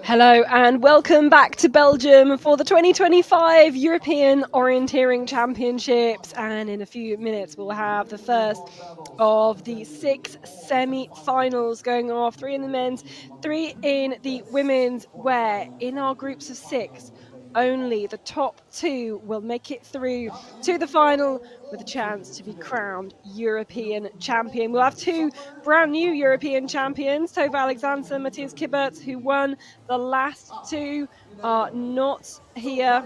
Hello and welcome back to Belgium for the 2025 European Orienteering Championships. And in a few minutes, we'll have the first of the 6 semi-finals going off, 3 in the men's, 3 in the women's, where in our groups of 6, only the top 2 will make it through to the final with a chance to be crowned European champion. We'll have 2 brand new European champions, Tove Alexander, Matthias Kibbert, who won the last 2, are not here.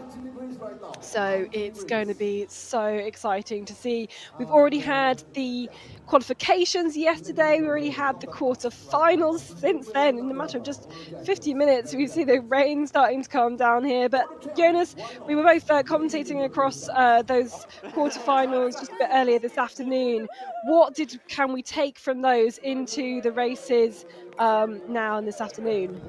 So it's going to be so exciting to see. We've already had the qualifications yesterday. We already had the quarterfinals since then. In a matter of just 50 minutes, we see the rain starting to come down here. But Jonas, we were both commentating across those quarterfinals just a bit earlier this afternoon. What can we take from those into the races now and this afternoon?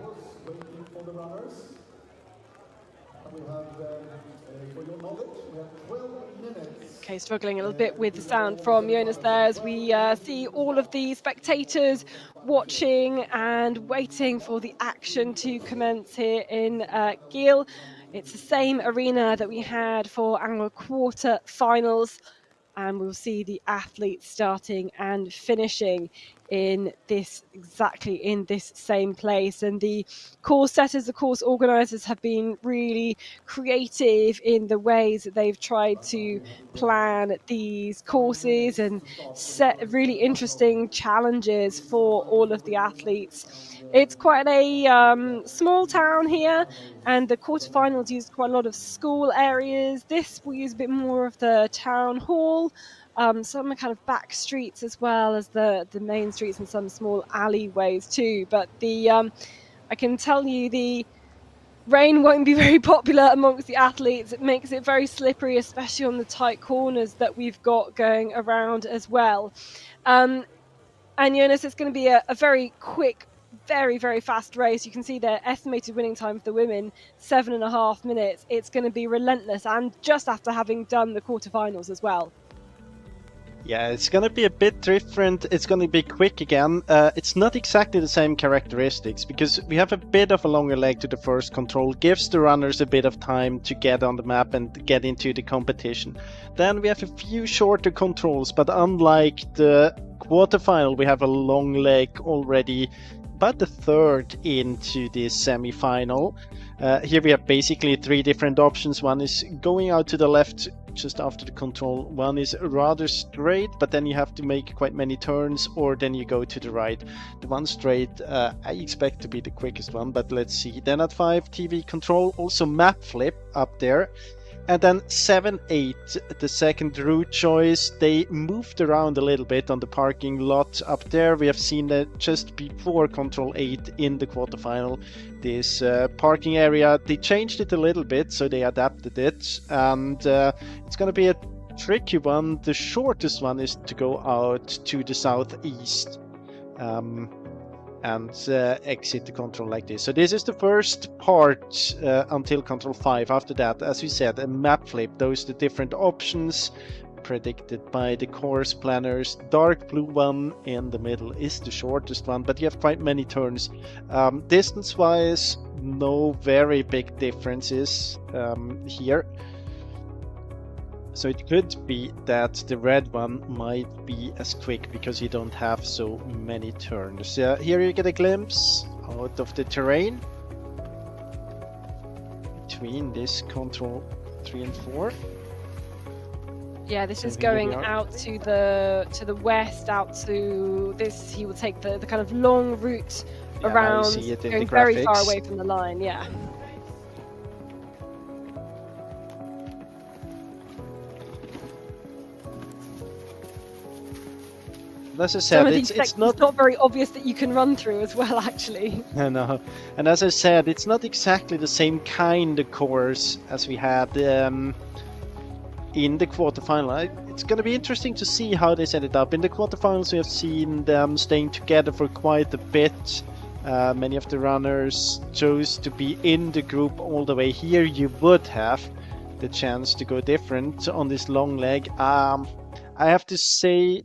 Okay, struggling a little bit with the sound from Jonas there as we see all of the spectators watching and waiting for the action to commence here in Kiel. It's the same arena that we had for our quarter-finals, and we'll see the athletes starting and finishing in this same place. And the course setters, the course organizers have been really creative in the ways that they've tried to plan these courses and set really interesting challenges for all of the athletes. It's quite a small town here, and the quarterfinals used quite a lot of school areas. This will use a bit more of the town hall, some kind of back streets as well as the main streets, and some small alleyways too. But I can tell you the rain won't be very popular amongst the athletes. It makes it very slippery, especially on the tight corners that we've got going around as well. And Jonas, it's going to be a very quick, very, very fast race. You can see their estimated winning time for the women, 7.5 minutes. It's going to be relentless, and just after having done the quarterfinals as well. Yeah, it's gonna be a bit different. It's gonna be quick again. It's not exactly the same characteristics because we have a bit of a longer leg to the first control, gives the runners a bit of time to get on the map and get into the competition. Then we have a few shorter controls, but unlike the quarterfinal, we have a long leg already about the third into the semi-final. Here we have basically 3 different options. One is going out to the left just after the control. One is rather straight, but then you have to make quite many turns, or then you go to the right. The one straight I expect to be the quickest one, but let's see. Then at 5, TV control, also map flip up there. And then 7, 8, the second route choice, they moved around a little bit on the parking lot up there. We have seen that just before control 8 in the quarterfinal, this parking area, they changed it a little bit, so they adapted it. And it's going to be a tricky one. The shortest one is to go out to the southeast. And exit the control like this. So this is the first part until control 5. After that, as we said, a map flip. Those are the different options predicted by the course planners. Dark blue one in the middle is the shortest one, but you have quite many turns. Distance wise, no very big differences here. So it could be that the red one might be as quick because you don't have so many turns. Here you get a glimpse out of the terrain between this control 3 and 4. Yeah, this is going out to the west, out to this. He will take the kind of long route around, going very far away from the line. Yeah. As I said, it's not very obvious that you can run through as well, actually. No, and as I said, it's not exactly the same kind of course as we had in the quarterfinal. It's going to be interesting to see how they set it up. In the quarterfinals, we have seen them staying together for quite a bit. Many of the runners chose to be in the group all the way. Here you would have the chance to go different on this long leg. I have to say,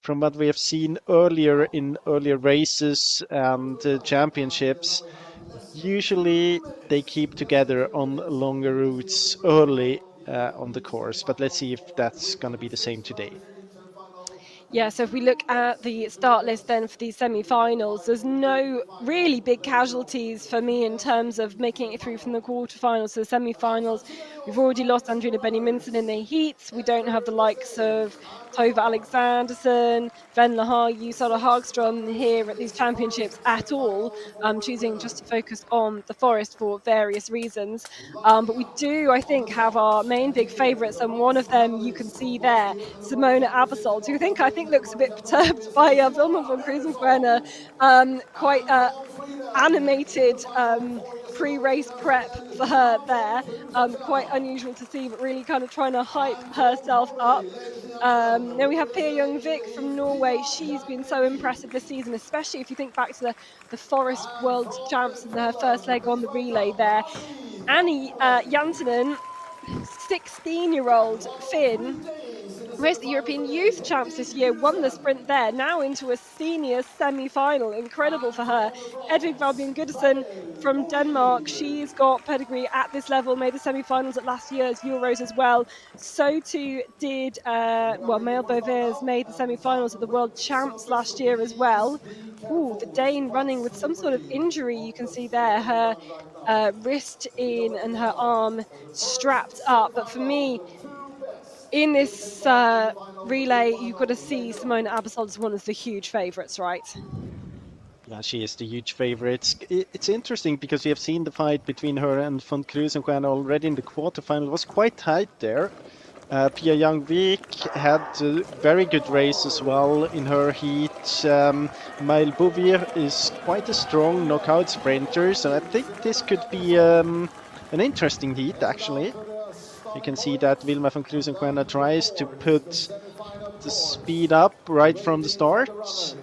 from what we have seen earlier in earlier races and championships, Usually they keep together on longer routes early on the course, but let's see if that's going to be the same today. Yeah, so if we look at the start list then for these semi-finals, there's no really big casualties for me in terms of making it through from the quarterfinals to the semi-finals. We've already lost Andrina Benny-Minson in the heats. We don't have the likes of Tove Alexanderson, Venla Hagu, Sara Hagström here at these championships at all, choosing just to focus on the forest for various reasons. But we do, I think, have our main big favourites, and one of them you can see there, Simona Abersold, who I think looks a bit perturbed by Wilma von Krusenstjerna, quite animated pre-race prep for her there. Quite unusual to see, but really kind of trying to hype herself up. Then we have Pia Young-Vik from Norway. She's been so impressive this season, especially if you think back to the Forest World Champs and her first leg on the relay there. Annie Jantunen, 16-year-old Finn, raced the European Youth Champs this year, won the sprint there, now into a senior semi-final. Incredible for her. Edvig Valbjørn Goodison from Denmark, she's got pedigree at this level, made the semi-finals at last year's Euros as well. So too did, Maëlle Beauvais made the semi-finals at the World Champs last year as well. Ooh, the Dane running with some sort of injury, you can see there, her wrist in and her arm strapped up. But for me, in this relay, you've got to see Simona Abersold as one of the huge favourites, right? Yeah, she is the huge favorite. It's interesting because we have seen the fight between her and von Krusenstjerna already in the quarterfinal. It was quite tight there. Pia Young-Vik had a very good race as well in her heat. Maëlle Beauvais is quite a strong knockout sprinter, so I think this could be an interesting heat actually. You can see that Wilma von Krusenstjerna tries to put the speed up right from the start.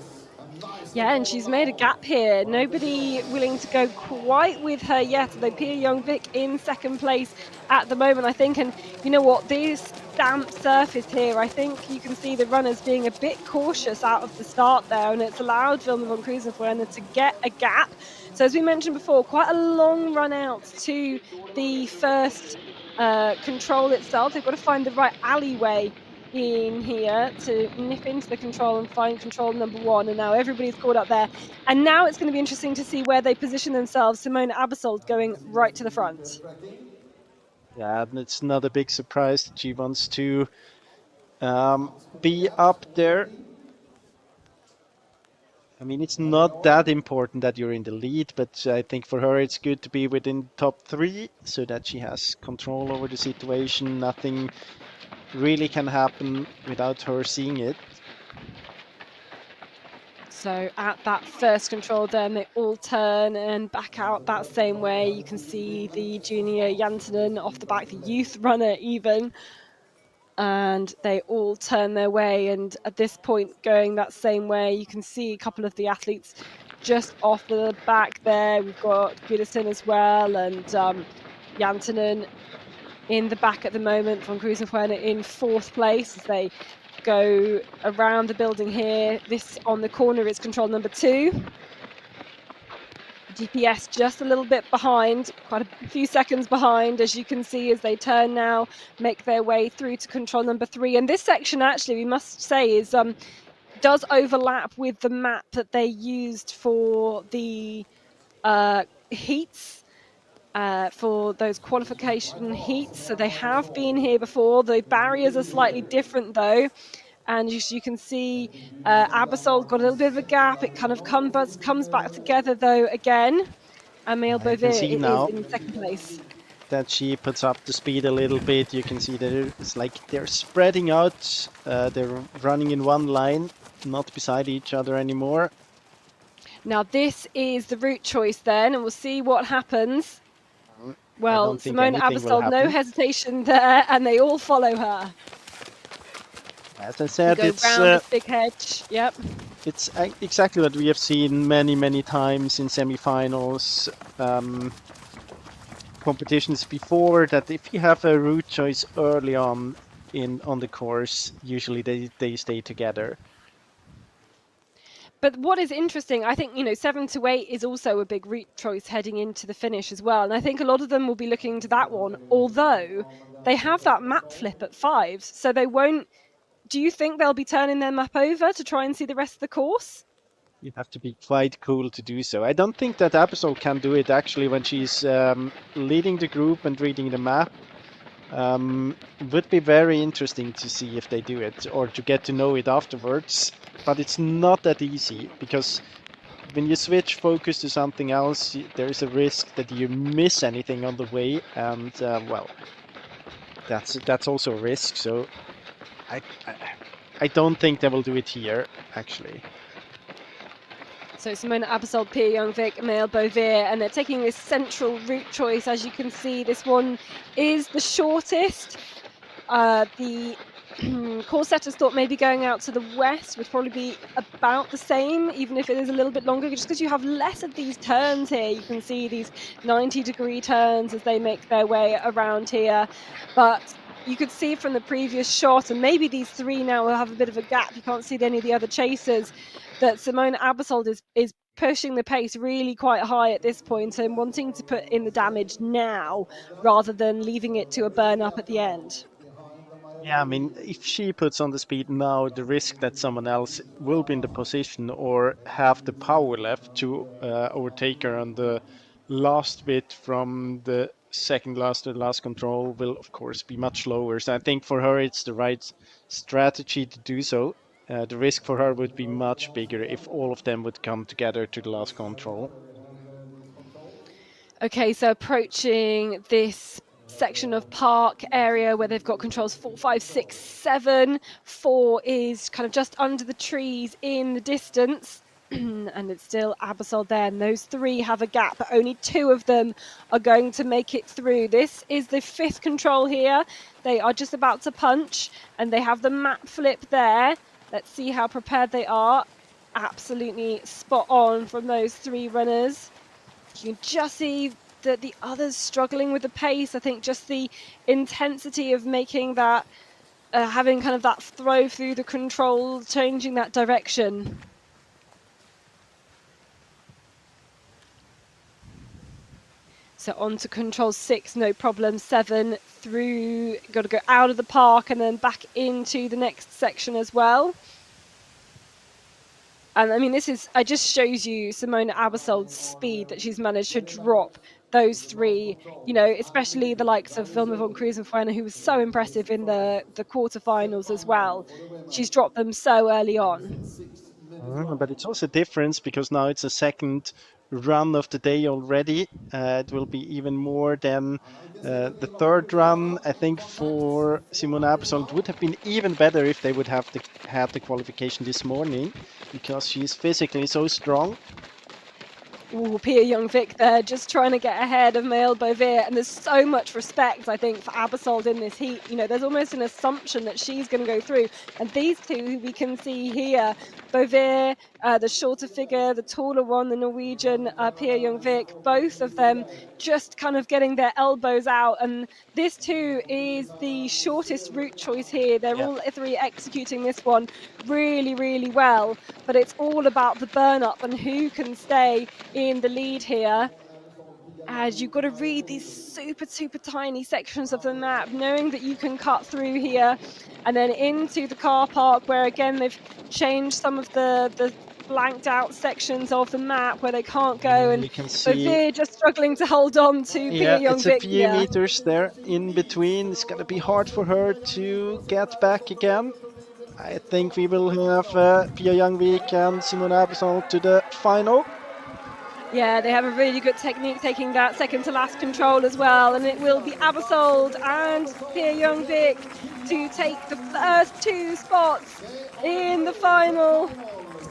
Yeah, and she's made a gap here. Nobody willing to go quite with her yet, although Pia Young-Vik in second place at the moment, I think. And you know what, this damp surface here, I think you can see the runners being a bit cautious out of the start there, and it's allowed Wilma von Krusenstjerna to get a gap. So as we mentioned before, quite a long run out to the first control itself. They've got to find the right alleyway in here to nip into the control and find control number one, and now everybody's caught up there, and now it's going to be interesting to see where they position themselves. Simona Abersold going right to the front. Yeah, and it's not a big surprise that she wants to be up there. I mean, it's not that important that you're in the lead, but I think for her it's good to be within top 3 so that she has control over the situation. Nothing really can happen without her seeing it. So at that first control then they all turn and back out that same way. You can see the junior Jantunen off the back, the youth runner even, and they all turn their way, and at this point going that same way. You can see a couple of the athletes just off the back there. We've got Goodison as well, and Jantunen in the back at the moment. Von Krusenstjerna in 4th place as they go around the building here. This on the corner is control number 2. GPS just a little bit behind, quite a few seconds behind, as you can see, as they turn now, make their way through to control number 3. And this section, actually, we must say, is does overlap with the map that they used for the heats. For those qualification heats. So they have been here before. The barriers are slightly different though. And as you can see, Abersold got a little bit of a gap. It kind of comes back together though again. And Maëlle Beauvais is in 2nd place. That she puts up the speed a little bit. You can see that it's like they're spreading out. They're running in one line, not beside each other anymore. Now this is the route choice then, and we'll see what happens. Well, Simona Abersold, no hesitation there, and they all follow her. As I said, it's round this big hedge. Yep. It's exactly what we have seen many times in semi-finals competitions before. That if you have a route choice early on the course, usually they stay together. But what is interesting, I think, 7 to 8 is also a big route choice heading into the finish as well. And I think a lot of them will be looking to that one, although they have that map flip at 5s. So they won't. Do you think they'll be turning their map over to try and see the rest of the course? You have to be quite cool to do so. I don't think that Absol can do it actually when she's leading the group and reading the map. Would be very interesting to see if they do it or to get to know it afterwards. But it's not that easy because when you switch focus to something else, there's a risk that you miss anything on the way, and well, that's also a risk. So I, I I don't think they will do it here actually. So Simona Abersold, Pia Young-Vic, Maëlle Beauvais, and they're taking this central route choice. As you can see, this one is the shortest. The course setters thought maybe going out to the west would probably be about the same, even if it is a little bit longer, just because you have less of these turns here. You can see these 90-degree turns as they make their way around here. But you could see from the previous shot, and maybe these 3 now will have a bit of a gap. You can't see any of the other chasers, that Simona Abersold is pushing the pace really quite high at this point and wanting to put in the damage now rather than leaving it to a burn up at the end. Yeah, I mean, if she puts on the speed now, the risk that someone else will be in the position or have the power left to overtake her on the last bit from the second last to the last control will, of course, be much lower. So I think for her, it's the right strategy to do so. The risk for her would be much bigger if all of them would come together to the last control. Okay, so approaching this section of park area where they've got controls 4, 5, 6, 7. 4 is kind of just under the trees in the distance. And it's still Abersold there, and those 3 have a gap, but only 2 of them are going to make it through. This is the 5th control here. They are just about to punch, and they have the map flip there. Let's see how prepared they are. Absolutely spot on from those 3 runners. You can just see that the others struggling with the pace. I think just the intensity of making that, having kind of that throw through the control, changing that direction. So on to control 6, no problem. 7 through, got to go out of the park and then back into the next section as well. And I mean, it just shows you Simona Abersold's speed that she's managed to drop those 3, especially the likes of Vilma von Krusenfeiner, who was so impressive in the quarterfinals as well. She's dropped them so early on. But it's also a difference because now it's a second run of the day already. It will be even more than the third run. I think for Simona Abersold, it would have been even better if they would have had the qualification this morning because she's physically so strong. Ooh, Pia Young-Vic there, just trying to get ahead of Maëlle Beauvais, and there's so much respect, I think, for Abersold in this heat. There's almost an assumption that she's going to go through, and these 2 who we can see here, Beauvais, the shorter figure, the taller one, the Norwegian, Pia Young-Vic, both of them just kind of getting their elbows out, and this too is the shortest route choice here. They're all 3 executing this one really, really well, but it's all about the burn up and who can stay in the lead here, as you've got to read these super tiny sections of the map, knowing that you can cut through here and then into the car park, where again they've changed some of the blanked out sections of the map where they can't go, and you can see just struggling to hold on to Pia Young-Vic. It's a few meters there in between. It's going to be hard for her to get back again. I think we will have Pia Young-Vic and Simona Abersold to the final. Yeah, they have a really good technique taking that second to last control as well, and it will be Abersold and Pia Young-Vic to take the first 2 spots in the final.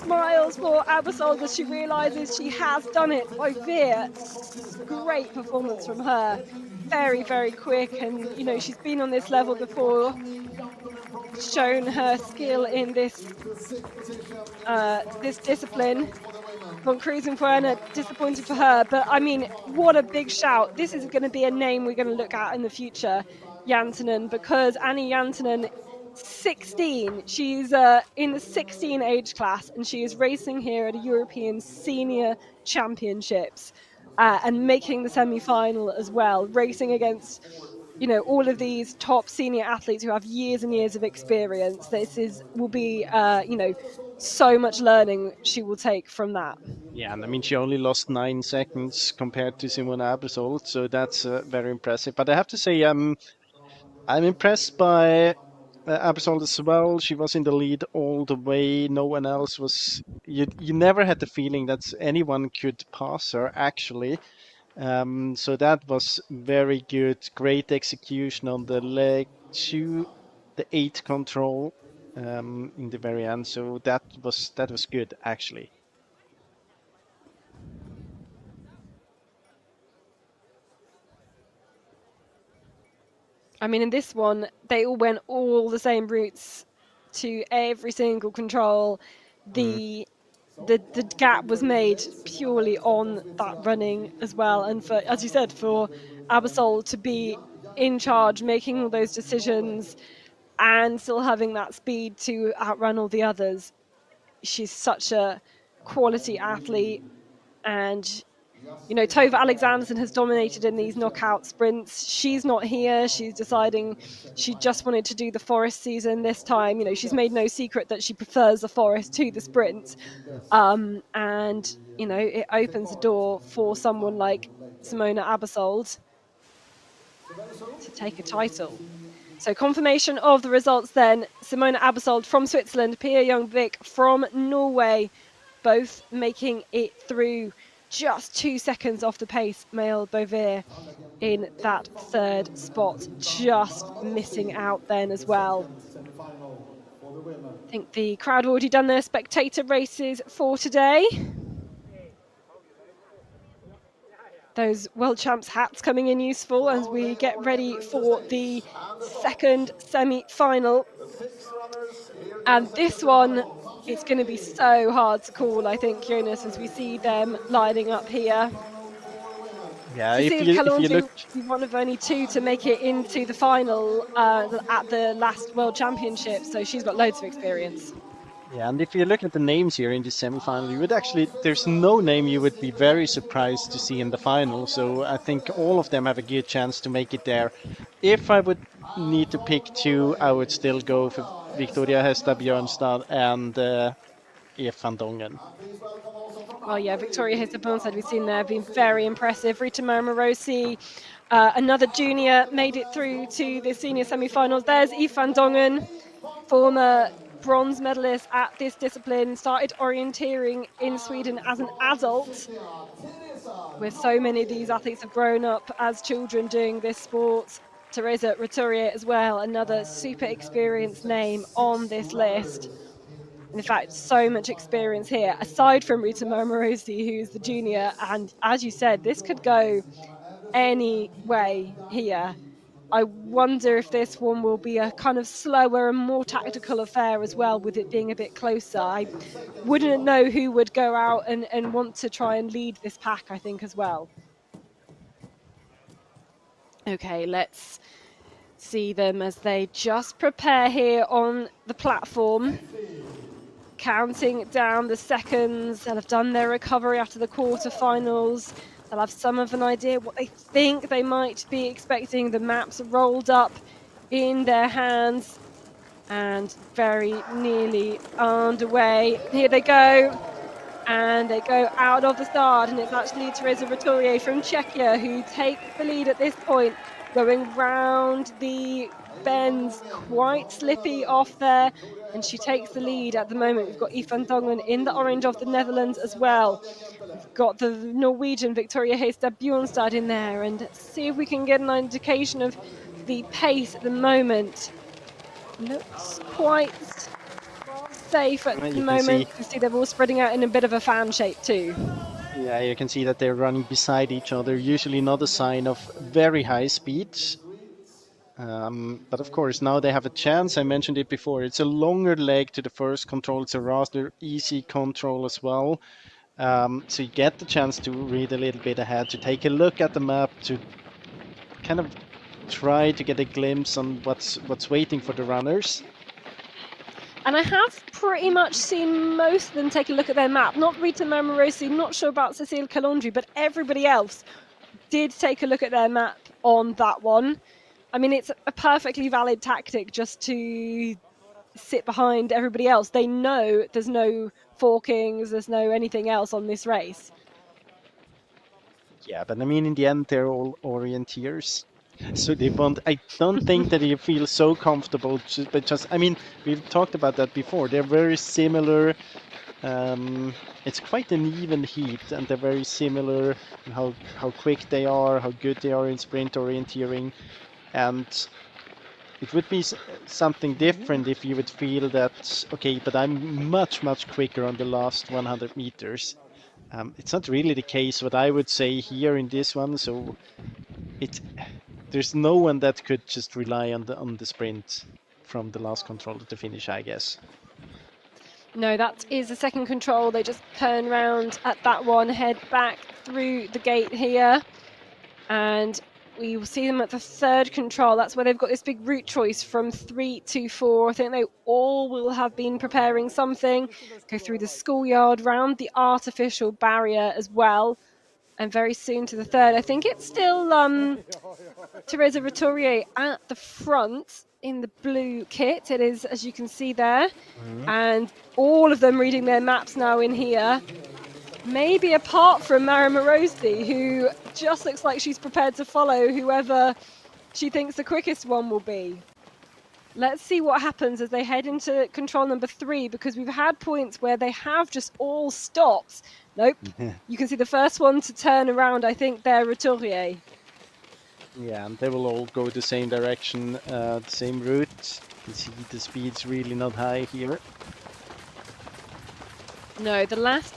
Smiles for Abersold as she realises she has done it. Beauvais, great performance from her. Very, very quick, and she's been on this level before, shown her skill in this discipline. Von Krusenfeiner, disappointed for her, but I mean, what a big shout. This is going to be a name we're going to look at in the future, Janssenen, because Annie Janssenen 16. She's in the 16 age class, and she is racing here at a European Senior Championships and making the semi-final as well, racing against all of these top senior athletes who have years and years of experience. Will be so much learning she will take from that. Yeah, and I mean, she only lost 9 seconds compared to Simona Abersold, so that's very impressive. But I have to say, I'm impressed by Abersold as well. She was in the lead all the way. No one else was. You never had the feeling that anyone could pass her, actually. So that was very good. Great execution on the leg to the 8 control in the very end. So that was good, actually. I mean, in this one, they all went all the same routes to every single control. Mm. The gap was made purely on that running as well, and for, as you said, for Absol to be in charge, making all those decisions, and still having that speed to outrun all the others. She's such a quality athlete, and Tova Alexanderson has dominated in these knockout sprints. She's not here. She's deciding she just wanted to do the forest season this time. She's made no secret that she prefers the forest to the sprint. And, it opens the door for someone like Simona Abersold to take a title. So confirmation of the results then. Simona Abersold from Switzerland, Pia Young-Vik from Norway, both making it through just 2 seconds off the pace. Maëlle Bovir in that third spot, just missing out then as well. I think the crowd have already done their spectator races for today. Those World Champs hats coming in useful as we get ready for the second semi-final. And this one, it's going to be so hard to call, I think, Jonas, as we see them lining up here. Yeah, Cecile if you Calonge look, will be one of only 2 to make it into the final at the last World Championships, so she's got loads of experience. yeah, and if you look at the names here in the semifinal, you would actually, there's no name you would be very surprised to see in the final. So I think all of them have a good chance to make it there. If I would need to pick 2, I would still go for Victoria Hesta Björnstad and Ef van Dongen. Well, yeah, Victoria Hesta Björnstad, we've seen there, been very impressive. Rita Morosi, another junior, made it through to the senior semi-finals. There's Ef van Dongen, former bronze medalist at this discipline, started orienteering in Sweden as an adult, where so many of these athletes have grown up as children doing this sport. Teresa Roturier as well, another super experienced name on this list. In fact, so much experience here, aside from Rita Morosi, who's the junior. And as you said, this could go any way here. I wonder if this one will be a kind of slower and more tactical affair as well, with it being a bit closer. I wouldn't know who would go out and want to try and lead this pack, I think, as well. Okay, let's see them as they just prepare here on the platform, counting down the seconds. They'll have done their recovery after the quarterfinals. They'll have some of an idea what they think they might be expecting. The maps rolled up in their hands and very nearly underway. Here they go. And they go out of the start, and it's actually Teresa Roturier from Czechia who takes the lead at this point, going round the bends, quite slippy off there, and she takes the lead at the moment. We've got Ef van Dongen in the orange of the Netherlands as well. We've got the Norwegian Victoria Hestad Bjornstad in there, and see if we can get an indication of the pace at the moment. Looks quite safe at the moment. You can see they're all spreading out in a bit of a fan shape too. Yeah, you can see that they're running beside each other, usually not a sign of very high speed. But of course, now they have a chance. I mentioned it before. It's a longer leg to the first control. It's a rather easy control as well. So you get the chance to read a little bit ahead, to take a look at the map, to kind of try to get a glimpse on what's waiting for the runners. And I have pretty much seen most of them take a look at their map. Not Rita Mamorosi, not sure about Cecile Calandri, but everybody else did take a look at their map on that one. I mean, it's a perfectly valid tactic just to sit behind everybody else. They know there's no forkings, there's no anything else on this race. Yeah, but I mean, in the end, they're all orienteers. So they won't. I don't think that you feel so comfortable. But just, I mean, we've talked about that before. They're very similar. It's quite an even heat, and they're very similar in how quick they are, how good they are in sprint orienteering, and it would be something different if you would feel that, okay, but I'm much quicker on the last 100 meters. It's not really the case. What I would say here in this one, so there's no one that could just rely on the sprint from the last control to the finish, I guess. No, that is the second control. They just turn around at that one, head back through the gate here, and we will see them at the third control. That's where they've got this big route choice from 3 to 4. I think they all will have been preparing something, go through the schoolyard, round the artificial barrier as well, and very soon to the third. I think it's still Teresa Roturier at the front in the blue kit. It is, as you can see there, and all of them reading their maps now in here. Maybe apart from Mara Morosi, who just looks like she's prepared to follow whoever she thinks the quickest one will be. Let's see what happens as they head into control number 3, because we've had points where they have just all stopped. Nope. You can see the first one to turn around, I think they're Roturier. Yeah, and they will all go the same direction, the same route. You can see the speed's really not high here. No, the last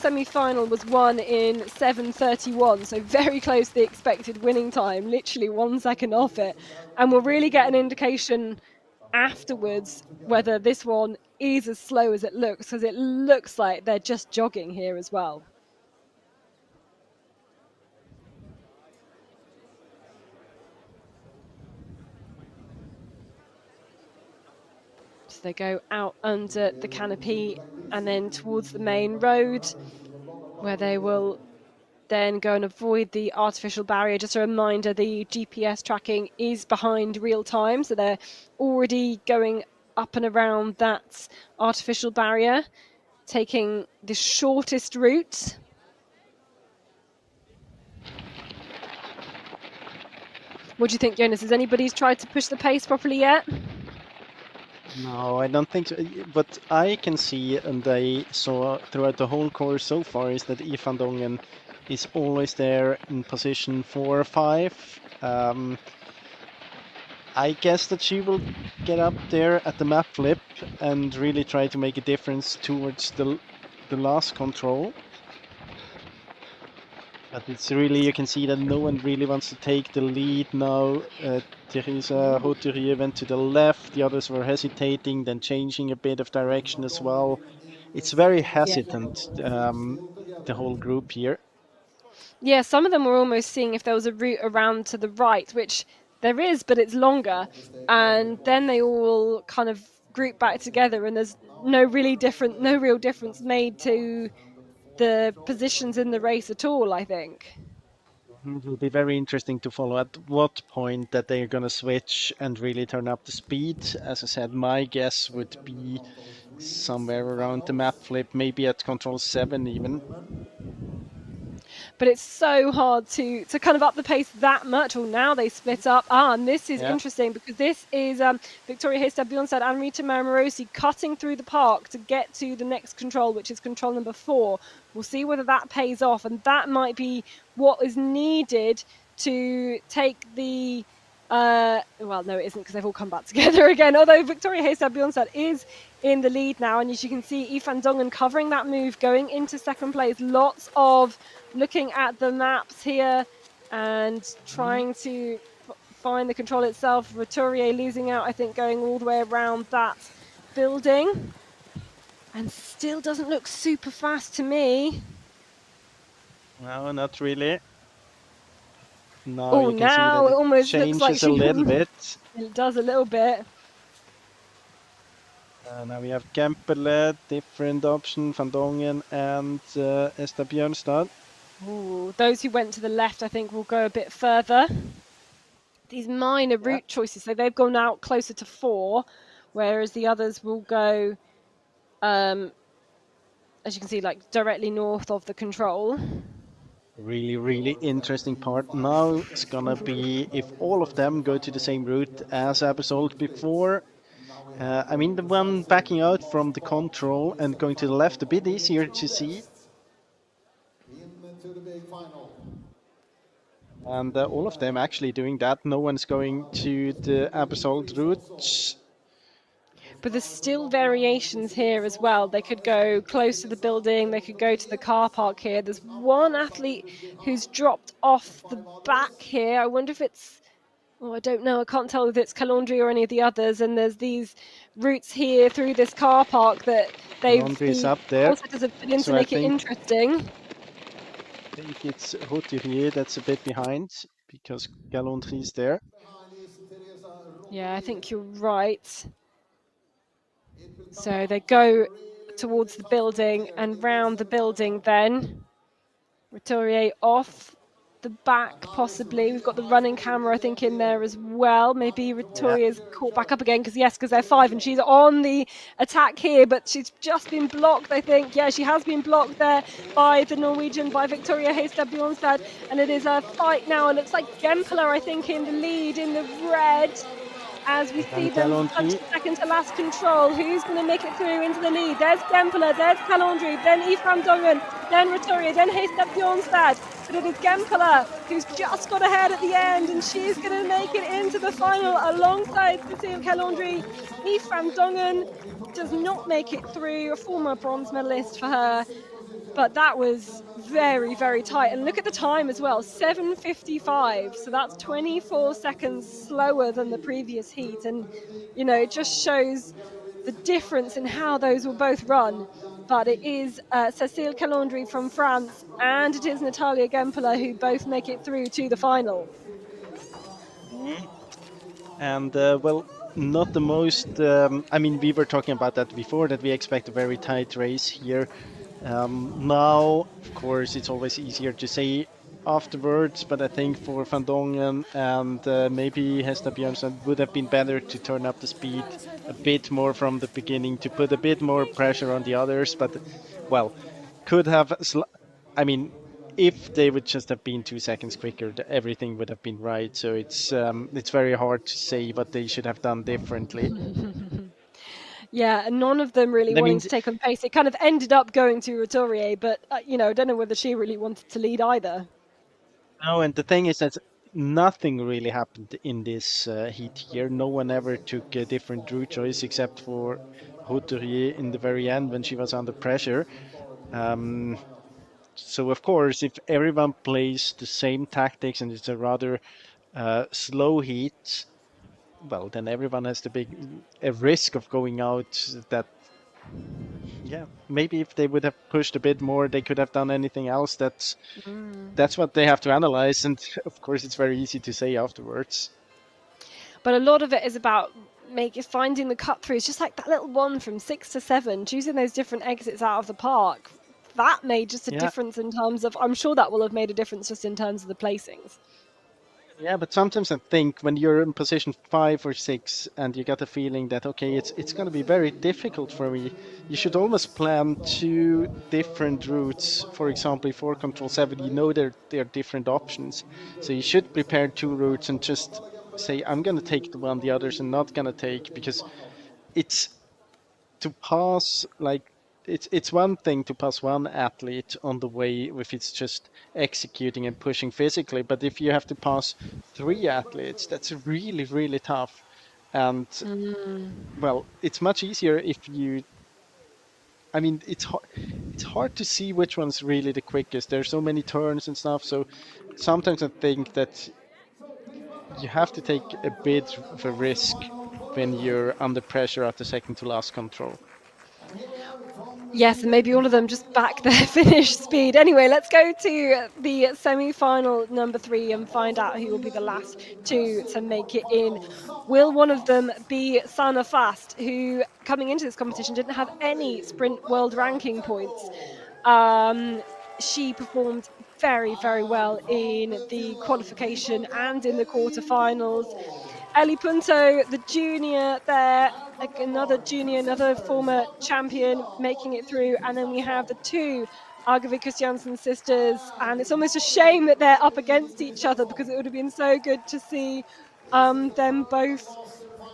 semi-final was won in 7:31, so very close to the expected winning time, literally 1 second off it. And we'll really get an indication afterwards whether this one is as slow as it looks, because it looks like they're just jogging here as well. So they go out under the canopy and then towards the main road, where they will then go and avoid the artificial barrier. Just a reminder, the GPS tracking is behind real time, so they're already going up and around that artificial barrier, taking the shortest route. What do you think, Jonas? Has anybody tried to push the pace properly yet? No, I don't think so. What I can see, and I saw throughout the whole course so far, is that Yves van Dongen is always there in position 4 or 5. I guess that she will get up there at the map flip and really try to make a difference towards the last control. But it's really, you can see that no one really wants to take the lead now. Teresa Roturier went to the left, the others were hesitating, then changing a bit of direction as well. It's very hesitant, the whole group here. Yeah, some of them were almost seeing if there was a route around to the right, which there is, but it's longer. And then they all kind of group back together, and there's no real difference made to the positions in the race at all, I think. It will be very interesting to follow at what point that they're going to switch and really turn up the speed. As I said, my guess would be somewhere around the map flip, maybe at control 7 even. But it's so hard to kind of up the pace that much. Well, now they split up. And this is interesting, because this is Victoria Hestad-Bjornstad and Rita Mara-Morosi cutting through the park to get to the next control, which is control number 4. We'll see whether that pays off, and that might be what is needed to take the well, no, it isn't, because they've all come back together again. Although Victoria Hestad-Bjornstad is in the lead now, and as you can see, Yves van Dongen covering that move, going into second place. Lots of looking at the maps here and trying to find the control itself. Roturier losing out, I think, going all the way around that building, and still doesn't look super fast to me. No, not really. Now Oh, you can see now that it it almost looks like changes a she little bit. it does a little bit. Now we have Kempele, different option, Van Dongen and Esther Björnstad. Ooh, those who went to the left, I think, will go a bit further. These minor Yeah. route choices, so they've gone out closer to 4, whereas the others will go, as you can see, like directly north of the control. Really, really interesting part. Now it's gonna be if all of them go to the same route as episode before. I mean, the one backing out from the control and going to the left a bit easier to see. And all of them actually doing that. No one's going to the episode route. But there's still variations here as well. They could go close to the building, they could go to the car park here. There's one athlete who's dropped off the back here. I wonder if it's, oh, I don't know. I can't tell if it's Calandri or any of the others. And there's these routes here through this car park that Laundry is the up there. concept have put in to So I make it think interesting. it's Roturier that's a bit behind because Galantry is there. Yeah, I think you're right. So they go towards the building and round the building then. Roturier off the back, possibly. We've got the running camera, I think, in there as well. Maybe Yeah. Roturier is caught back up again because they're 5 and she's on the attack here, but she's just been blocked, I think. Yeah, she has been blocked there by the Norwegian, by Victoria Heistad Bjornstad. And it is a fight now. It looks like Gempler, I think, in the lead in the red, as we see And them punch Galantry. the second to last control. Who's going to make it through into the lead? There's Gempler, there's Calandri, then Ifram Dongen, then Roturier, then Heistad Bjornstad. But it is Gempler who's just got ahead at the end, and she's going to make it into the final alongside Cecile Calandri. Ifram Dongen does not make it through, a former bronze medalist for her. But that was very, very tight. And look at the time as well, 7:55. So that's 24 seconds slower than the previous heat. And, you know, it just shows the difference in how those will both run. But it is Cécile Calandri from France and it is Natalia Gempeler who both make it through to the final. And well, not the most. I mean, we were talking about that before, that we expect a very tight race here. Now, of course, it's always easier to say afterwards, but I think for Van Dongen and maybe Hesta Björnsson would have been better to turn up the speed a bit more from the beginning to put a bit more pressure on the others. But, well, could have. I mean, if they would just have been 2 seconds quicker, everything would have been right. So it's very hard to say what they should have done differently. Yeah, and none of them really I wanting mean, to take on pace. It kind of ended up going to Roturier, but, you know, I don't know whether she really wanted to lead either. no, and the thing is that nothing really happened in this heat here. No one ever took a different route choice except for Roturier in the very end when she was under pressure. So of course, if everyone plays the same tactics and it's a rather slow heat, well, then everyone has the big a risk of going out. That, yeah, maybe if they would have pushed a bit more, they could have done anything else. That's what they have to analyze, and of course, it's very easy to say afterwards. But a lot of it is about finding the cut throughs, just like that little one from 6 to 7, choosing those different exits out of the park. That made just a Yeah, difference in terms of, I'm sure that will have made a difference just in terms of the placings. yeah, but sometimes I think when you're in position 5 or 6 and you get the feeling that okay, it's going to be very difficult for me, you should almost plan 2 different routes. For example, for Control 7, you know there are different options, so you should prepare 2 routes and just say I'm going to take the one the others are not going to take, because it's to pass like it's one thing to pass one athlete on the way if it's just executing and pushing physically, but if you have to pass 3 athletes, that's really, really tough. And well, it's much easier if you, I mean, it's hard to see which one's really the quickest. There's so many turns and stuff, so sometimes I think that you have to take a bit of a risk when you're under pressure at the second to last control. Yes, and maybe all of them just back their finish speed. Anyway, let's go to the semi-final number 3 and find out who will be the last two to make it in. Will one of them be Sana Fast, who coming into this competition didn't have any sprint world ranking points? Um, she performed very, very well in the qualification and in the quarterfinals. Ellie Punto, the junior there, another junior, another former champion making it through. And then we have the two Argavi Christiansen sisters. And it's almost a shame that they're up against each other, because it would have been so good to see them both,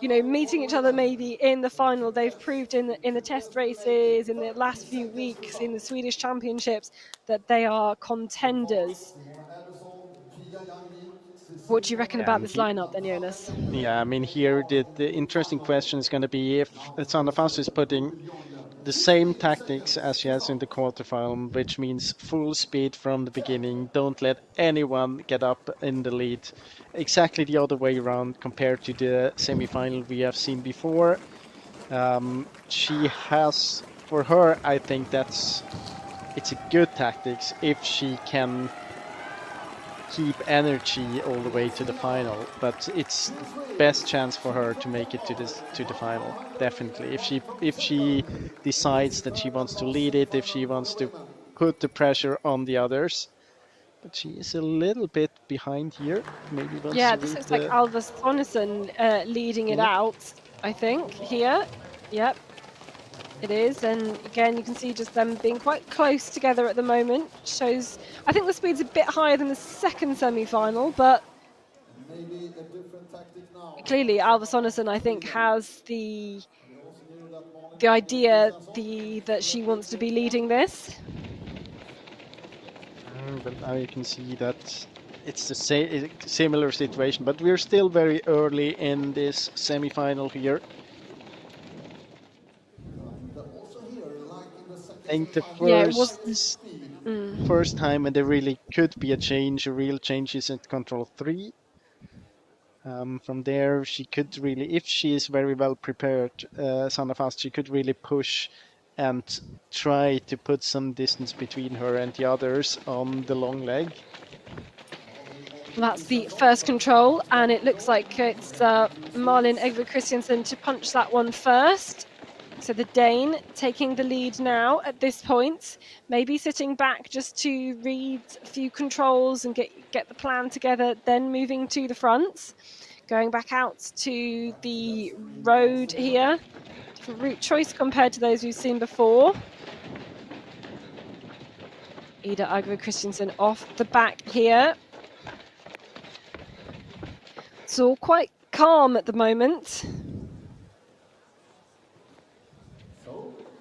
meeting each other maybe in the final. They've proved in the test races in the last few weeks in the Swedish championships that they are contenders. What do you reckon Yeah, about this lineup then, Jonas? yeah, I mean, here the interesting question is going to be if Sandefjord is putting the same tactics as she has in the quarterfinal, which means full speed from the beginning. Don't let anyone get up in the lead. Exactly the other way around compared to the semifinal we have seen before. She has, for her, I think it's a good tactics if she can keep energy all the way to the final, but it's best chance for her to make it to the final, definitely. If she decides that she wants to lead it, if she wants to put the pressure on the others. But she is a little bit behind here. Maybe wants Yeah, to this read looks like the. Alva Sonesson leading it Yeah, out, I think, here. Yep, it is. And again, you can see just them being quite close together at the moment. Shows, I think the speed's a bit higher than the second semi-final, but clearly Alva Sonesson, I think, has the idea that she wants to be leading this. but now you can see that it's the same similar situation, but we're still very early in this semi-final here. I think the Yeah, it was. first time when there really could be a change, a real change, is at Control 3. From there, she could really, if she is very well prepared, Sandefjord, she could really push and try to put some distance between her and the others on the long leg. That's the first control, and it looks like it's Malin Egve Christiansen to punch that one first. So the Dane taking the lead now at this point, maybe sitting back just to read a few controls and get the plan together, then moving to the front. Going back out to the road here. Different route choice compared to those we've seen before. Ida Agve Christiansen off the back here. It's all quite calm at the moment.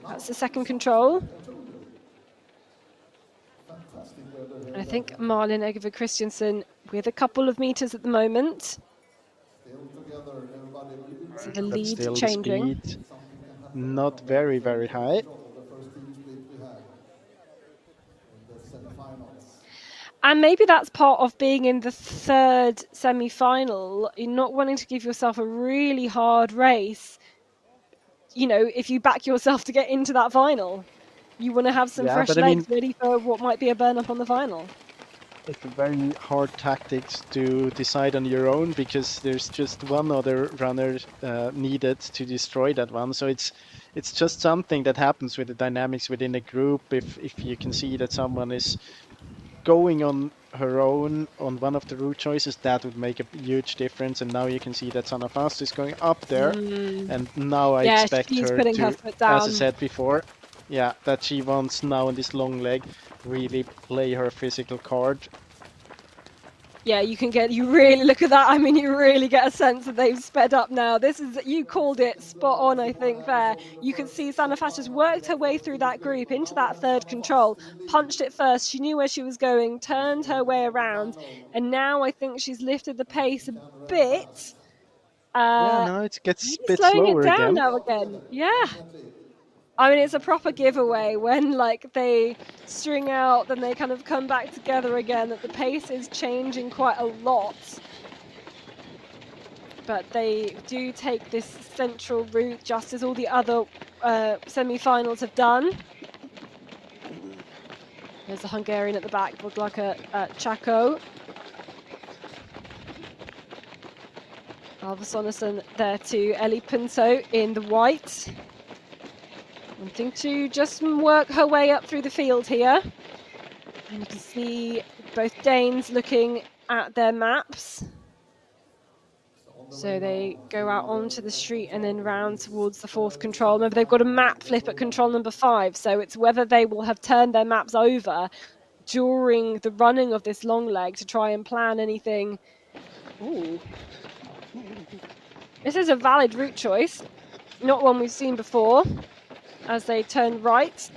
That's the second control. And I think Malin Egve Christiansen with a couple of meters at the moment. So the lead But still changing. the speed not very, very high. And maybe that's part of being in the third semi-final. You're not wanting to give yourself a really hard race. If you back yourself to get into that final, you want to have some fresh legs ready for what might be a burn up on the final. It's a very hard tactics to decide on your own, because there's just one other runner needed to destroy that one. So it's just something that happens with the dynamics within a group. If you can see that someone is going on her own on one of the route choices, that would make a huge difference. And now you can see that Sanna Fast is going up there, and now I expect she's her putting to, her foot down. as I said before, yeah, that she wants now in this long leg really play her physical card. Yeah, you really look at that. I mean, you really get a sense that they've sped up now. You called it spot on, I think, there. You can see Sanna Fast just worked her way through that group into that third control, punched it first. She knew where she was going, turned her way around, and now I think she's lifted the pace a bit. Yeah, now it gets a Maybe bit slowing slower it down again. now again. Yeah. I mean, it's a proper giveaway when they string out, then they kind of come back together again, that the pace is changing quite a lot. But they do take this central route, just as all the other semi-finals have done. There's a Hungarian at the back, Boglaka Chaco. Alva Sonesson there to Ellie Pinto in the white. Wanting to just work her way up through the field here. And you can see both Danes looking at their maps. So they go out onto the street and then round towards the fourth control. Remember, they've got a map flip at control number 5, so it's whether they will have turned their maps over during the running of this long leg to try and plan anything. Ooh. This is a valid route choice, not one we've seen before, as they turn right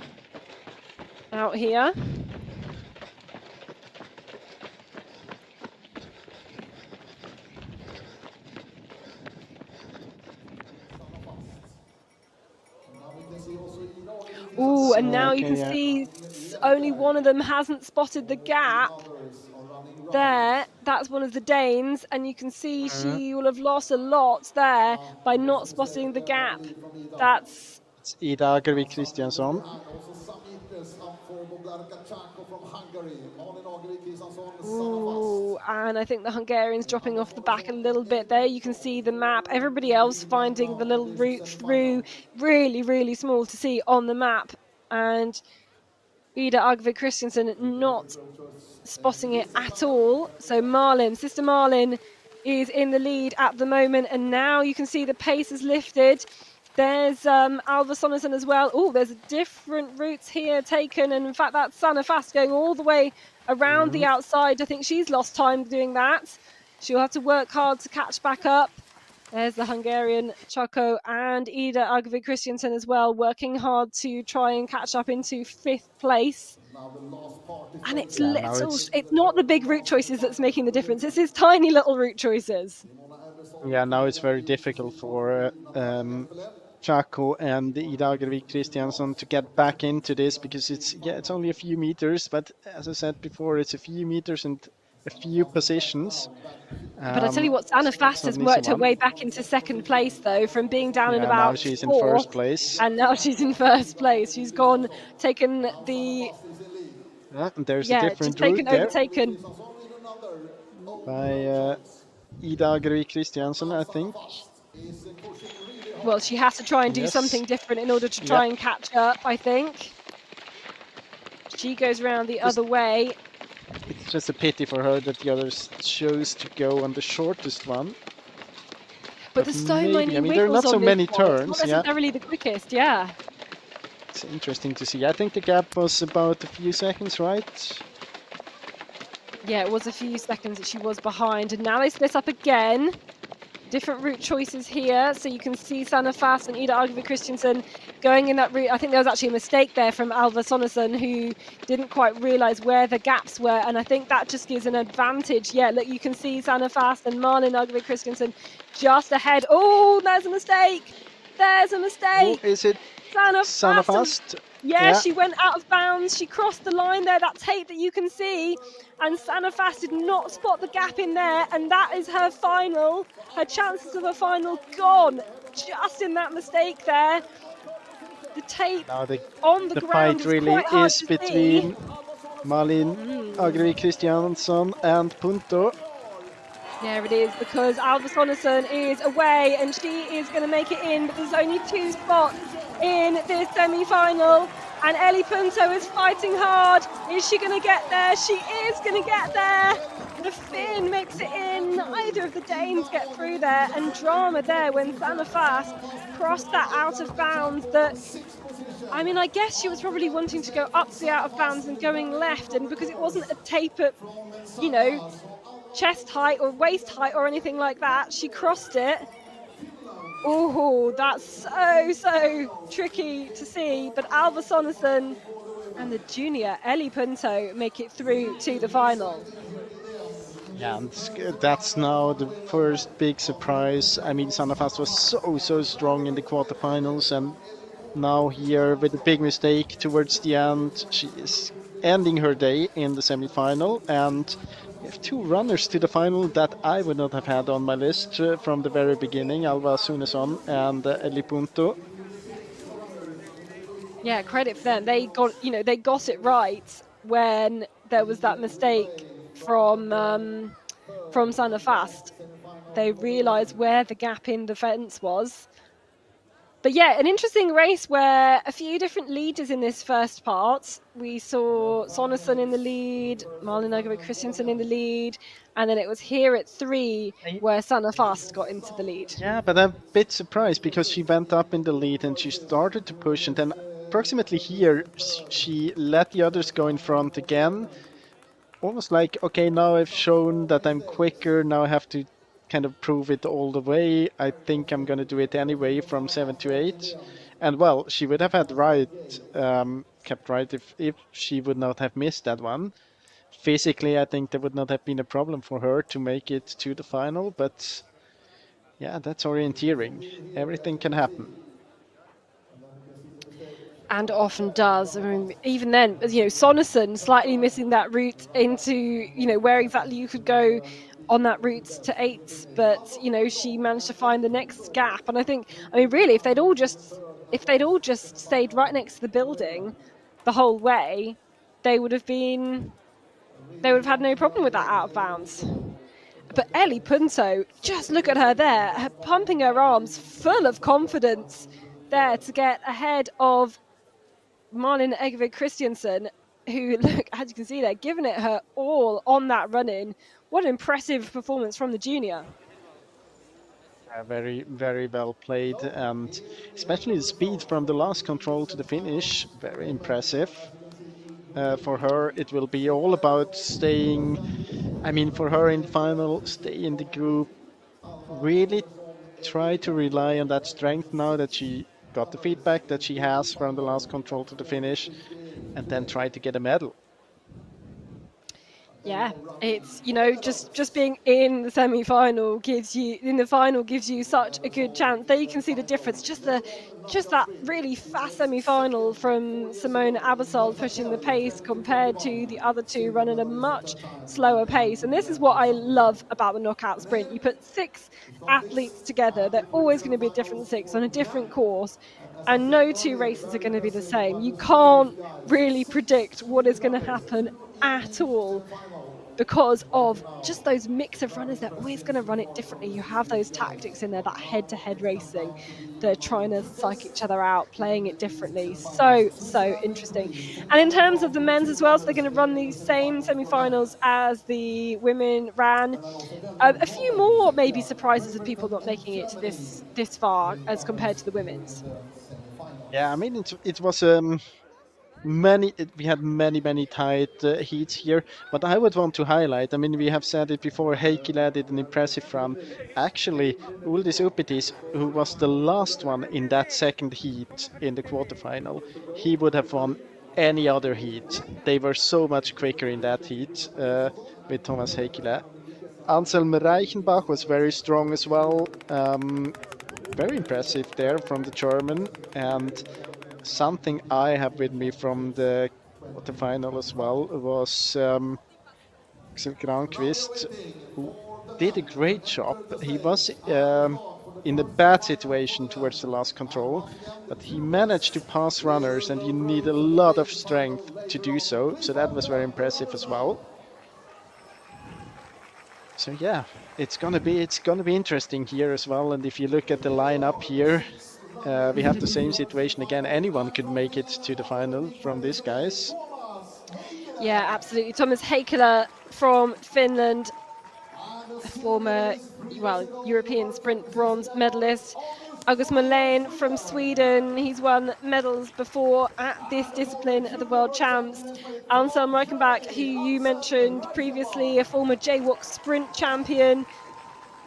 out here. Ooh, and now you can see only one of them hasn't spotted the gap. There, that's one of the Danes, and you can see she will have lost a lot there by not spotting the gap. It's Ida Agervik Kristiansson. Ooh, and I think the Hungarians dropping off the back a little bit there. You can see the map. Everybody else finding the little route through, really, really small to see on the map. And Ida Agervik Kristiansson not spotting it at all. So Sister Marlin is in the lead at the moment, and now you can see the pace is lifted. There's Alva Sonesson as well. Oh, there's different routes here taken, and in fact that's Sanna Fast going all the way around the outside. I think she's lost time doing that. She'll have to work hard to catch back up. There's the Hungarian Chaco and Ida Agervik Kristiansson as well, working hard to try and catch up into 5th place. And it's it's not the big route choices that's making the difference. It's his tiny little route choices. Yeah, now it's very difficult for Chaco and Ida Agervik Kristiansson to get back into this, because it's only a few meters, but as I said before, it's a few meters and a few positions. But I tell you what, Sanna Fast has worked her way back into 2nd place, though, from being down in about now she's 4th, in 1st place. And now she's in 1st place. She's taken the... there's a different route there. Overtaken. By Ida Agervik Kristiansson, I think. Well, she has to try and do something different in order to try and catch up, I think. She goes around the other way. It's just a pity for her that the others chose to go on the shortest one. But there's so many wiggles there are not so many one. turns. It's not necessarily the quickest, yeah. It's interesting to see. I think the gap was about a few seconds, right? Yeah, it was a few seconds that she was behind, and now they split up again. Different route choices here, so you can see Sanna Fast and Ida Agervik Kristiansson going in that route. I think there was actually a mistake there from Alva Sonesson, who didn't quite realise where the gaps were, and I think that just gives an advantage. Yeah, look, you can see Sanna Fast and Malin Agervik Kristiansson just ahead. Oh, there's a mistake! There's a mistake! Oh, is it Sanna Fast? Yeah, she went out of bounds. She crossed the line there. That tape that you can see. And Sanna Fast did not spot the gap in there. And that is her final. Her chances of a final gone just in that mistake there. The tape on the ground fight really is between Malin Agervik Kristiansson and Punto. There it is, because Alva Sonesson is away and she is going to make it in, but there's only 2 spots in this semi-final, and Ellie Punto is fighting hard. Is she going to get there? She is going to get there. The Finn makes it in. Neither of the Danes get through there, and drama there when Sanna Fast crossed that out of bounds. I mean, I guess she was probably wanting to go up the out of bounds and going left, and because it wasn't a tape at, chest height or waist height or anything like that, she crossed it. Oh, that's so tricky to see. But Alva Sonesson and the junior Ellie Punto make it through to the final. Yeah, and that's now the first big surprise. I mean, Sanna Fast was so strong in the quarterfinals, and now here with a big mistake towards the end, she is ending her day in the semi-final. And we have 2 runners to the final that I would not have had on my list from the very beginning, Alva Sonesson and Ellie Punto. Yeah, credit for them. They got it right. when there was that mistake from Sana Fast. They realised where the gap in the fence was. But yeah, an interesting race where a few different leaders in this first part. We saw Sonesson in the lead, Malin Agervik Christiansen in the lead, and then it was here at 3 where Sana Fast got into the lead. Yeah, but I'm a bit surprised because she went up in the lead and she started to push, and then approximately here she let the others go in front again. Almost like, okay, now I've shown that I'm quicker, now I have to kind of prove it all the way. I think I'm going to do it anyway from 7 to 8. And well, she would have had kept right if she would not have missed that one. Physically, I think there would not have been a problem for her to make it to the final, but yeah, that's orienteering. Everything can happen. And often does. I mean, even then, Sonesson slightly missing that route into, where exactly you could go on that route to 8, but she managed to find the next gap. And I think, really, if they'd all just stayed right next to the building the whole way, they would have had no problem with that out of bounds. But Ellie Punto, just look at her there, pumping her arms, full of confidence there to get ahead of Malin Agervik Christiansen, who, look, as you can see there, giving it her all on that run-in. What an impressive performance from the junior. Very, very well played, and especially the speed from the last control to the finish, very impressive. For her, it will be all about staying, for her in the final, stay in the group, really try to rely on that strength now that she got the feedback that she has from the last control to the finish, and then try to get a medal. Yeah, it's just being in the semi-final gives you such a good chance. There you can see the difference. Just that really fast semi-final from Simone Abersol pushing the pace compared to the other two running a much slower pace. And this is what I love about the knockout sprint. You put 6 athletes together. They're always going to be a different 6 on a different course, and no 2 races are going to be the same. You can't really predict what is going to happen at all, because of just those mix of runners. They're always going to run it differently. You have those tactics in there, that head-to-head racing. They're trying to psych each other out, playing it differently. So interesting. And in terms of the men's as well, so they're going to run the same semi-finals as the women ran. A few more maybe surprises of people not making it this far as compared to the women's. Yeah, it was we had many tight heats here, but I would want to highlight, we have said it before, Heikkilä did an impressive run. Actually, Uldis Upitis, who was the last one in that second heat in the quarterfinal, he would have won any other heat. They were so much quicker in that heat with Thomas Heikkilä. Anselm Reichenbach was very strong as well. Very impressive there from the German, and something I have with me from the quarterfinal as well was Granqvist, who did a great job. He was in a bad situation towards the last control, but he managed to pass runners, and you need a lot of strength to do so. So that was very impressive as well. So yeah, it's gonna be interesting here as well. And if you look at the lineup here, we have the same situation again. Anyone could make it to the final from these guys. Yeah, absolutely. Thomas Heikkilä from Finland, a former European sprint bronze medalist. August Molén from Sweden, he's won medals before at this discipline at the World Champs. Anselm Reichenbach, who you mentioned previously, a former JWOC sprint champion.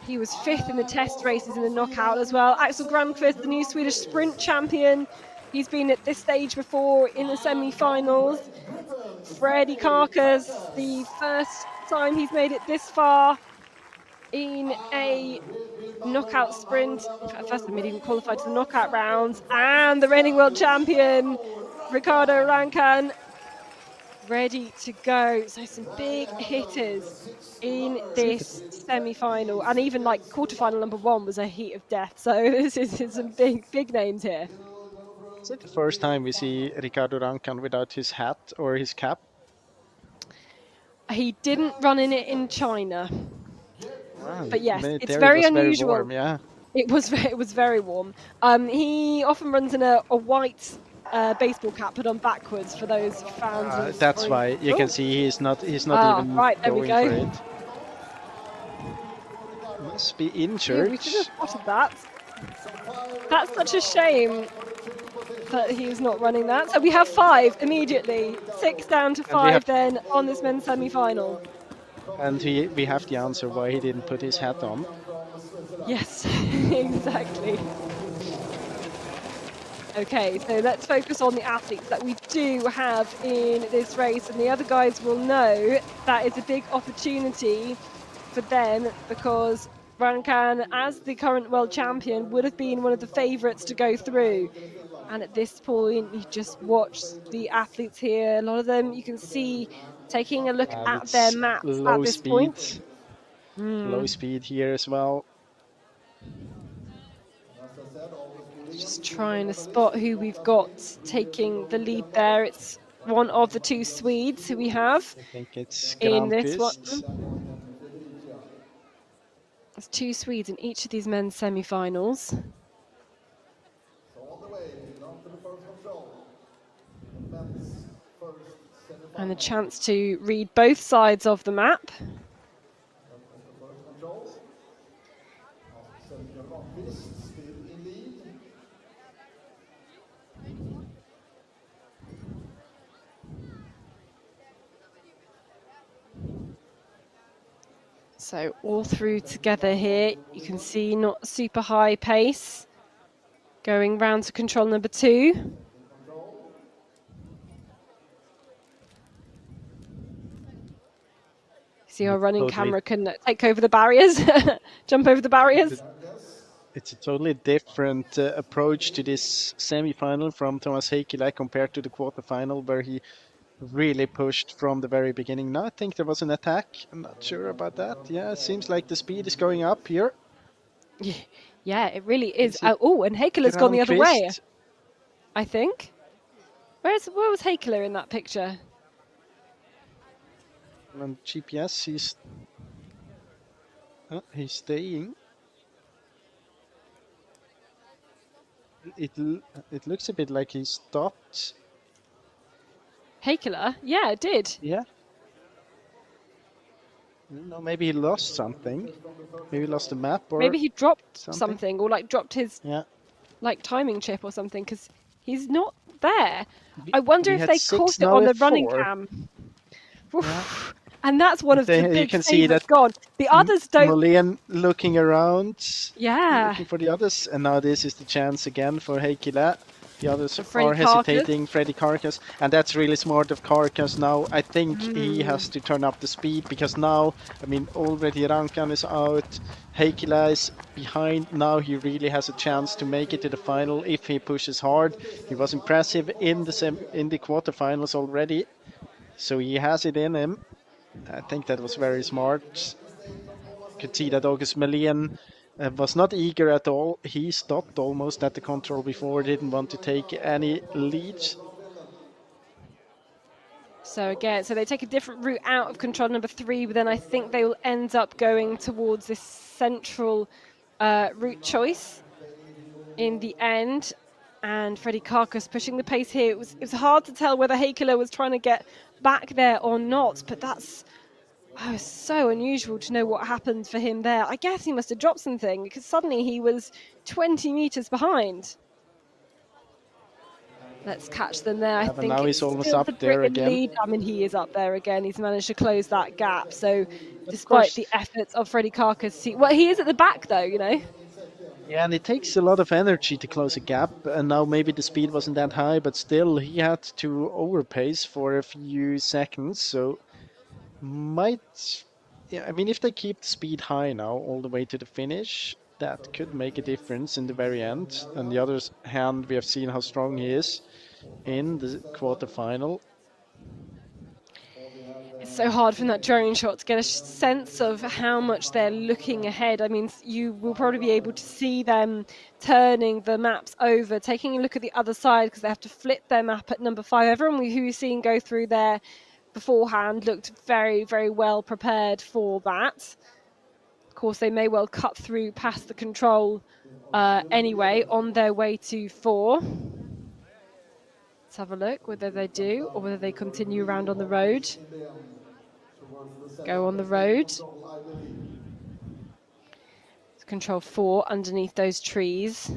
He was 5th in the test races in the knockout as well. Axel Granqvist, the new Swedish sprint champion. He's been at this stage before in the semi-finals. Freddie Karkas, the first time he's made it this far in a knockout sprint. In fact, first time he even qualified to the knockout rounds. And the reigning world champion, Ricardo Rancan, ready to go. So some big hitters in this semi-final, and even like quarterfinal number 1 was a heat of death. So this is some big names here. Is it the first time we see Ricardo Rancan without his hat or his cap? He didn't run in it in China. Wow. But yes, it's There it very was very unusual. warm, yeah. It was very warm. He often runs in a white baseball cap put on backwards for those fans of. That's why you can see he's not even Right, there we going for go. it. Must be Yeah, injured. we should have spotted that. That's such a shame that he's not running that. So we have 5 immediately. 6 down to 5 then on this men's semi-final. And we have the answer why he didn't put his hat on. Yes, exactly. Okay, so let's focus on the athletes that we do have in this race, and the other guys will know that is a big opportunity for them because Rankan, as the current world champion, would have been one of the favourites to go through. And at this point, you just watch the athletes here. A lot of them you can see taking a look at their maps at this point. Low speed here as well. Just trying to spot who we've got taking the lead there. It's one of the 2 Swedes who we have. I think it's in this one. Granqvist. There's 2 Swedes in each of these men's semi-finals. And the chance to read both sides of the map. So all through together here, you can see not super high pace. Going round to control number 2. See our running camera can take over the barriers, jump over the barriers. It's a totally different approach to this semi-final from Thomas Heikkilä compared to the quarterfinal where he really pushed from the very beginning. Now I think there was an attack. I'm not sure about that. Yeah, it seems like the speed is going up here. Yeah, it really is. Oh, and Heikkilä's gone the other way, I think. Where was Heikkilä in that picture? On GPS, he's staying. It looks a bit like he stopped. Heikkilä? Yeah, it did. Yeah. No, maybe he lost something. Maybe he lost the map, or maybe he dropped something or like dropped his like timing chip or something because he's not there. I wonder if they caught it on the running cam. Yeah. And that's one of the big you can see that gone. The others don't. Molén looking around. Yeah. Looking for the others, and now this is the chance again for Heikkilä. The others are hesitating, Freddy Karkas, and that's really smart of Karkas now. I think he has to turn up the speed because now, I mean, already Rankan is out, Heikkilä is behind. Now he really has a chance to make it to the final if he pushes hard. He was impressive in the quarterfinals already, so he has it in him. I think that was very smart. Could see that August Molén was not eager at all. He stopped almost at the control before, didn't want to take any leads. So again, so they take a different route out of control number 3, but then I think they will end up going towards this central route choice in the end. And Freddy Karkas pushing the pace here. It was hard to tell whether Heikkilä was trying to get back there or not, but that's so unusual to know what happened for him there. I guess he must have dropped something because suddenly he was 20 meters behind. Let's catch them there. I think now he's almost up there again. Lead. I mean, he is up there again. He's managed to close that gap. So despite the efforts of Freddy Karkas, well, he is at the back though, you know. Yeah, and it takes a lot of energy to close a gap, and now maybe the speed wasn't that high, but still he had to overpace for a few seconds, so I mean, if they keep the speed high now all the way to the finish, that could make a difference in the very end. On the other hand, we have seen how strong he is in the quarterfinal. It's so hard from that drone shot to get a sense of how much they're looking ahead. I mean, you will probably be able to see them turning the maps over, taking a look at the other side because they have to flip their map at number 5. Everyone who you've seen go through there beforehand looked very, very well prepared for that. Of course, they may well cut through past the control anyway on their way to 4. Let's have a look whether they do or whether they continue around on the road. Go on the road. Control 4 underneath those trees.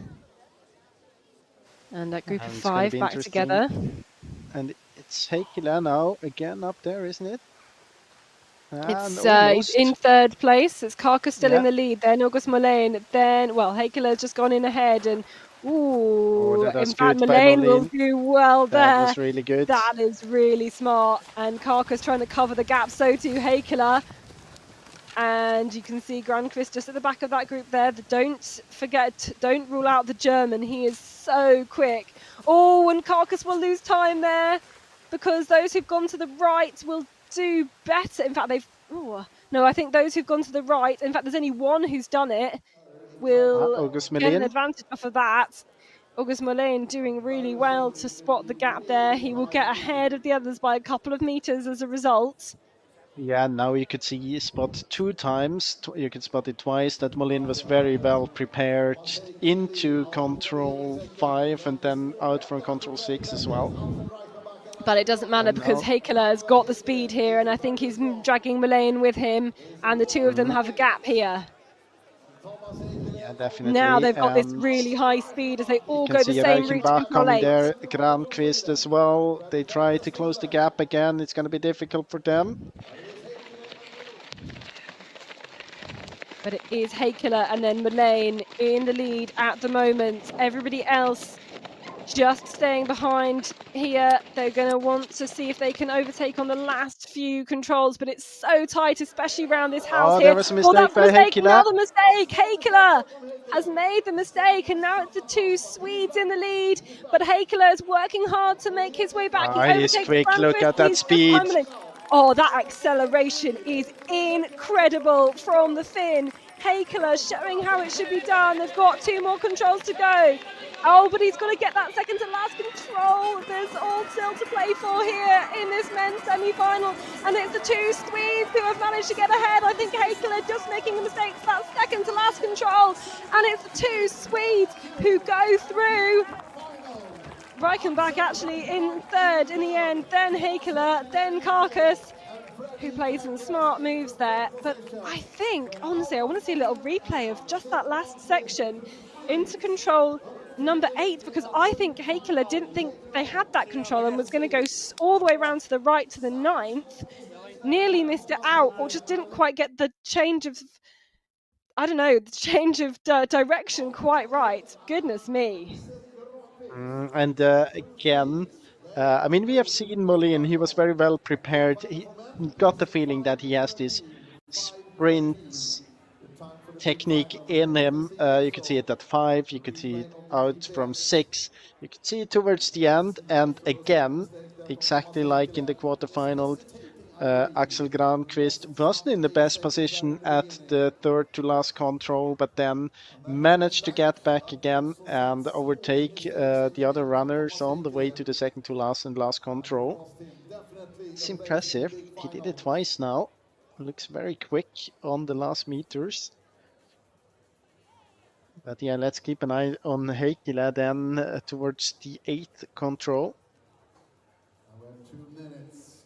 And that group of 5 back together. And it's Heikkilä now again up there, isn't it? It's in 3rd place. It's Karka still in the lead. Then August Mullane. Then, well, Heikkilä has just gone in ahead. And, in fact, Mullane will do well there. That was really good. That is really smart. And Karka's trying to cover the gap. So too Heikkilä. And you can see Granqvist just at the back of that group there. Don't forget, don't rule out the German. He is so quick. Oh, and Karkas will lose time there because those who've gone to the right will do better. In fact, I think those who've gone to the right, in fact, there's only one who's done it, will get an advantage off of that. August Mullane doing really well to spot the gap there. He will get ahead of the others by a couple of meters as a result. Yeah, now you could see spot 2 times. You could spot it twice. That Mullane was very well prepared into control 5 and then out from control 6 as well. But it doesn't matter because Heikkilä has got the speed here, and I think he's dragging Mullane with him, and the two of them have a gap here. Yeah, definitely. Now they've got this really high speed as they all go the same route to control 8. There, Granqvist as well. They try to close the gap again. It's going to be difficult for them. But it is Heikkilä and then Mullane in the lead at the moment. Everybody else just staying behind here. They're going to want to see if they can overtake on the last few controls, but it's so tight, especially around this house here. There was a mistake by Heikkilä. Now the mistake. Heikkilä has made the mistake, and now it's the 2 Swedes in the lead. But Heikkilä is working hard to make his way back. He's quick. Look at that speed. Oh, that acceleration is incredible from the Finn. Heikkilä showing how it should be done. They've got 2 more controls to go. Oh, but he's got to get that second to last control. There's all still to play for here in this men's semi-final. And it's the 2 Swedes who have managed to get ahead. I think Heikkilä just making the mistake for that second to last control. And it's the 2 Swedes who go through. Reichenbach actually in 3rd in the end, then Heikkilä, then Karkas, who plays some smart moves there. But I think, honestly, I want to see a little replay of just that last section into control number 8, because I think Heikkilä didn't think they had that control and was going to go all the way around to the right to the 9th, nearly missed it out, or just didn't quite get the change of, direction quite right. Goodness me. And again, I mean, we have seen Mullane. He was very well prepared. He got the feeling that he has this sprint technique in him. You could see it at 5, you could see it out from 6, you could see it towards the end, and again, exactly like in the quarterfinal, Axel Granqvist wasn't in the best position at the 3rd to last control, but then managed to get back again and overtake the other runners on the way to the 2nd to last and last control. It's impressive. He did it twice now. Looks very quick on the last meters. But yeah, let's keep an eye on Heikkilä then towards the 8th control. We have 2 minutes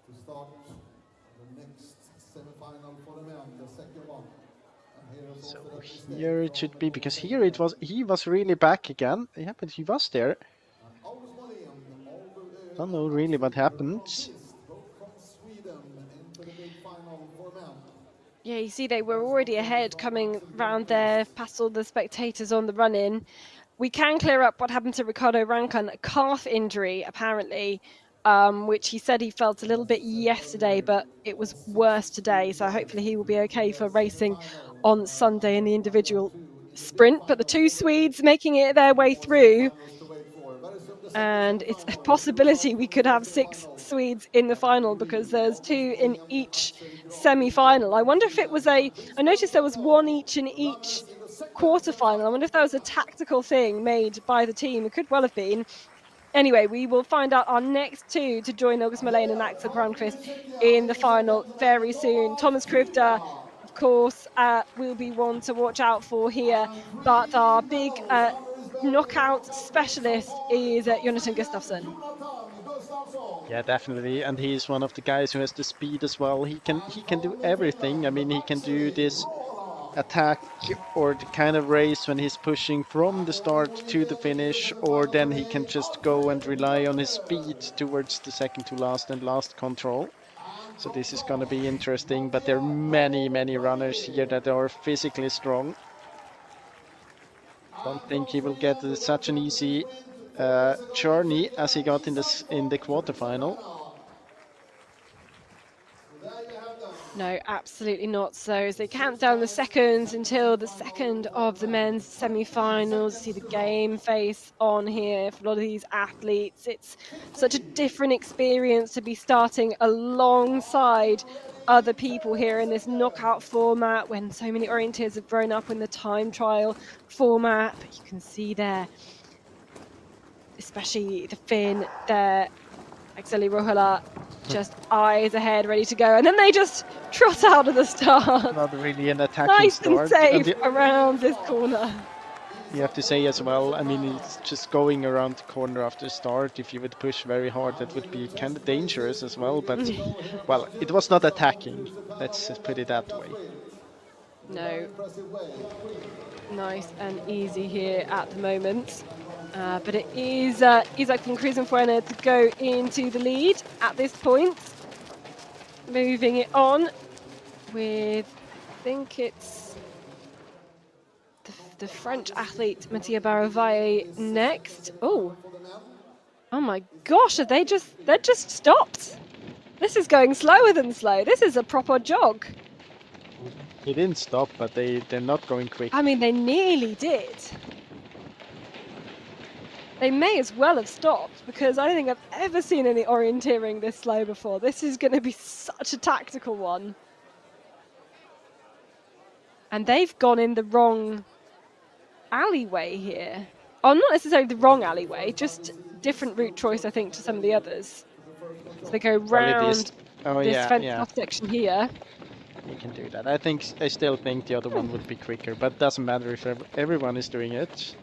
to start the next semi-final for the men, the second one. So here it should be, because here he was really back again. Yeah, but he was there. I don't know really what happened. Yeah, you see they were already ahead coming round there, past all the spectators on the run-in. We can clear up what happened to Ricardo Rankan, a calf injury apparently, which he said he felt a little bit yesterday, but it was worse today. So hopefully he will be okay for racing on Sunday in the individual sprint. But the 2 Swedes making it their way through. And it's a possibility we could have 6 Swedes in the final, because there's 2 in each semi-final. I wonder if it was I noticed there was 1 each in each quarter-final. I wonder if that was a tactical thing made by the team. It could well have been. Anyway, we will find out our next two to join August Mullane and Axel Granqvist in the final very soon. Thomas Krivda, of course, will be one to watch out for here, but our big knockout specialist is Jonathan Gustafsson. Yeah, definitely, and he's one of the guys who has the speed as well. He can do everything. I mean, he can do this attack or the kind of race when he's pushing from the start to the finish, or then he can just go and rely on his speed towards the second to last and last control. So this is going to be interesting, but there are many runners here that are physically strong. Don't think he will get such an easy journey as he got in the quarterfinal. No, absolutely not. So as they count down the seconds until the second of the men's semi-finals, see the game face on here for a lot of these athletes. It's such a different experience to be starting alongside other people here in this knockout format when so many orienteers have grown up in the time trial format. But you can see there, especially the Finn there, Akseli Rohala, just eyes ahead, ready to go, and then they just trot out of the start. Not really an attacking Nice start. and safe around this corner. You have to say as well, I mean, it's just going around the corner after start. If you would push very hard, that would be kind of dangerous as well. But, well, it was not attacking. Let's just put it that way. No. Nice and easy here at the moment. But it is Isaac van Krusenfuene to go into the lead at this point. Moving it on with, I think it's the French athlete Mathieu Baravaye next. Oh my gosh, they're just stopped. This is going slower than slow. This is a proper jog. He didn't stop, but they're not going quick. I mean, they nearly did. They may as well have stopped, because I don't think I've ever seen any orienteering this slow before. This is going to be such a tactical one. And they've gone in the wrong alleyway here. Oh, not necessarily the wrong alleyway, just different route choice, I think, to some of the others. So they go round this fenced-off section here. You can do that. I still think the other one would be quicker, but it doesn't matter if everyone is doing it.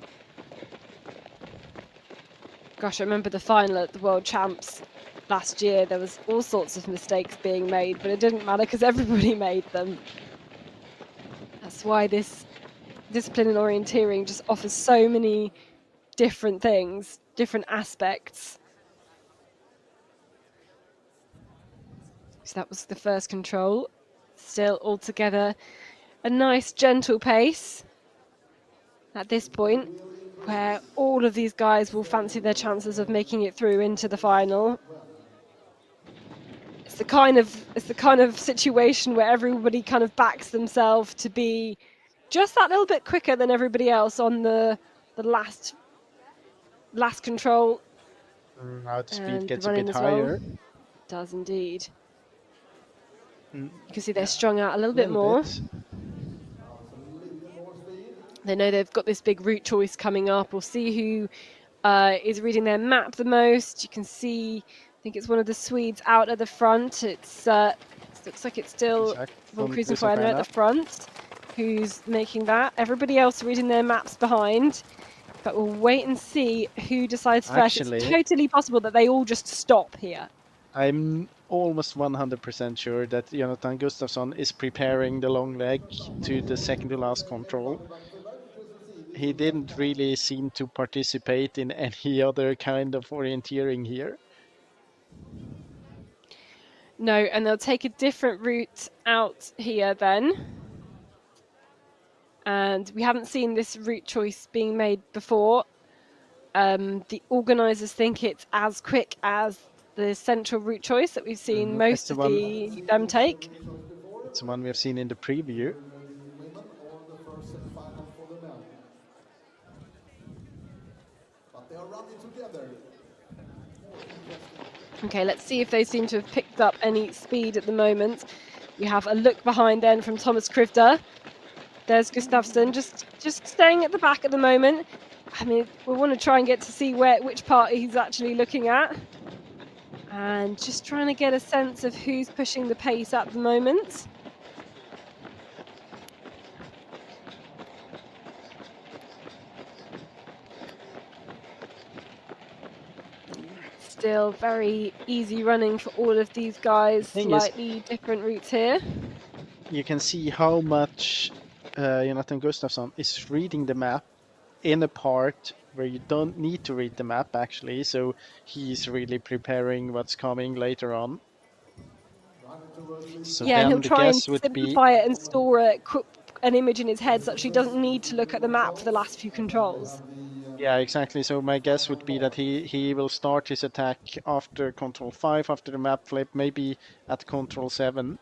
Gosh, I remember the final at the World Champs last year. There was all sorts of mistakes being made, but it didn't matter because everybody made them. That's why this discipline in orienteering just offers so many different things, different aspects. So that was the first control. Still altogether a nice gentle pace at this point, where all of these guys will fancy their chances of making it through into the final. It's the kind of situation where everybody kind of backs themselves to be just that little bit quicker than everybody else on the last control. Now the speed gets a bit higher. Well. It does indeed. You can see they're strung out a little bit more. They know they've got this big route choice coming up. We'll see who is reading their map the most. You can see, I think it's one of the Swedes out at the front. It's looks like it's still von Krusenfuene at the front who's making that. Everybody else reading their maps behind. But we'll wait and see who decides first. It's totally possible that they all just stop here. I'm almost 100% sure that Jonathan Gustafsson is preparing the long leg to the second to last control. He didn't really seem to participate in any other kind of orienteering here. No, and they'll take a different route out here then. And we haven't seen this route choice being made before. The organisers think it's as quick as the central route choice that we've seen most of them take. It's the one we have seen in the preview. Okay, let's see if they seem to have picked up any speed at the moment. We have a look behind then from Thomas Krivda. There's Gustafsson just staying at the back at the moment. I mean, we want to try and get to see which part he's actually looking at. And just trying to get a sense of who's pushing the pace at the moment. Still very easy running for all of these guys, slightly different routes here. You can see how much Jonathan Gustafsson is reading the map in a part where you don't need to read the map, actually. So he's really preparing what's coming later on. So yeah, and he'll try and would simplify it and store an image in his head such he doesn't need to look at the map for the last few controls. Yeah, exactly. So my guess would be that he will start his attack after Control 5, after the map flip, maybe at Control 7.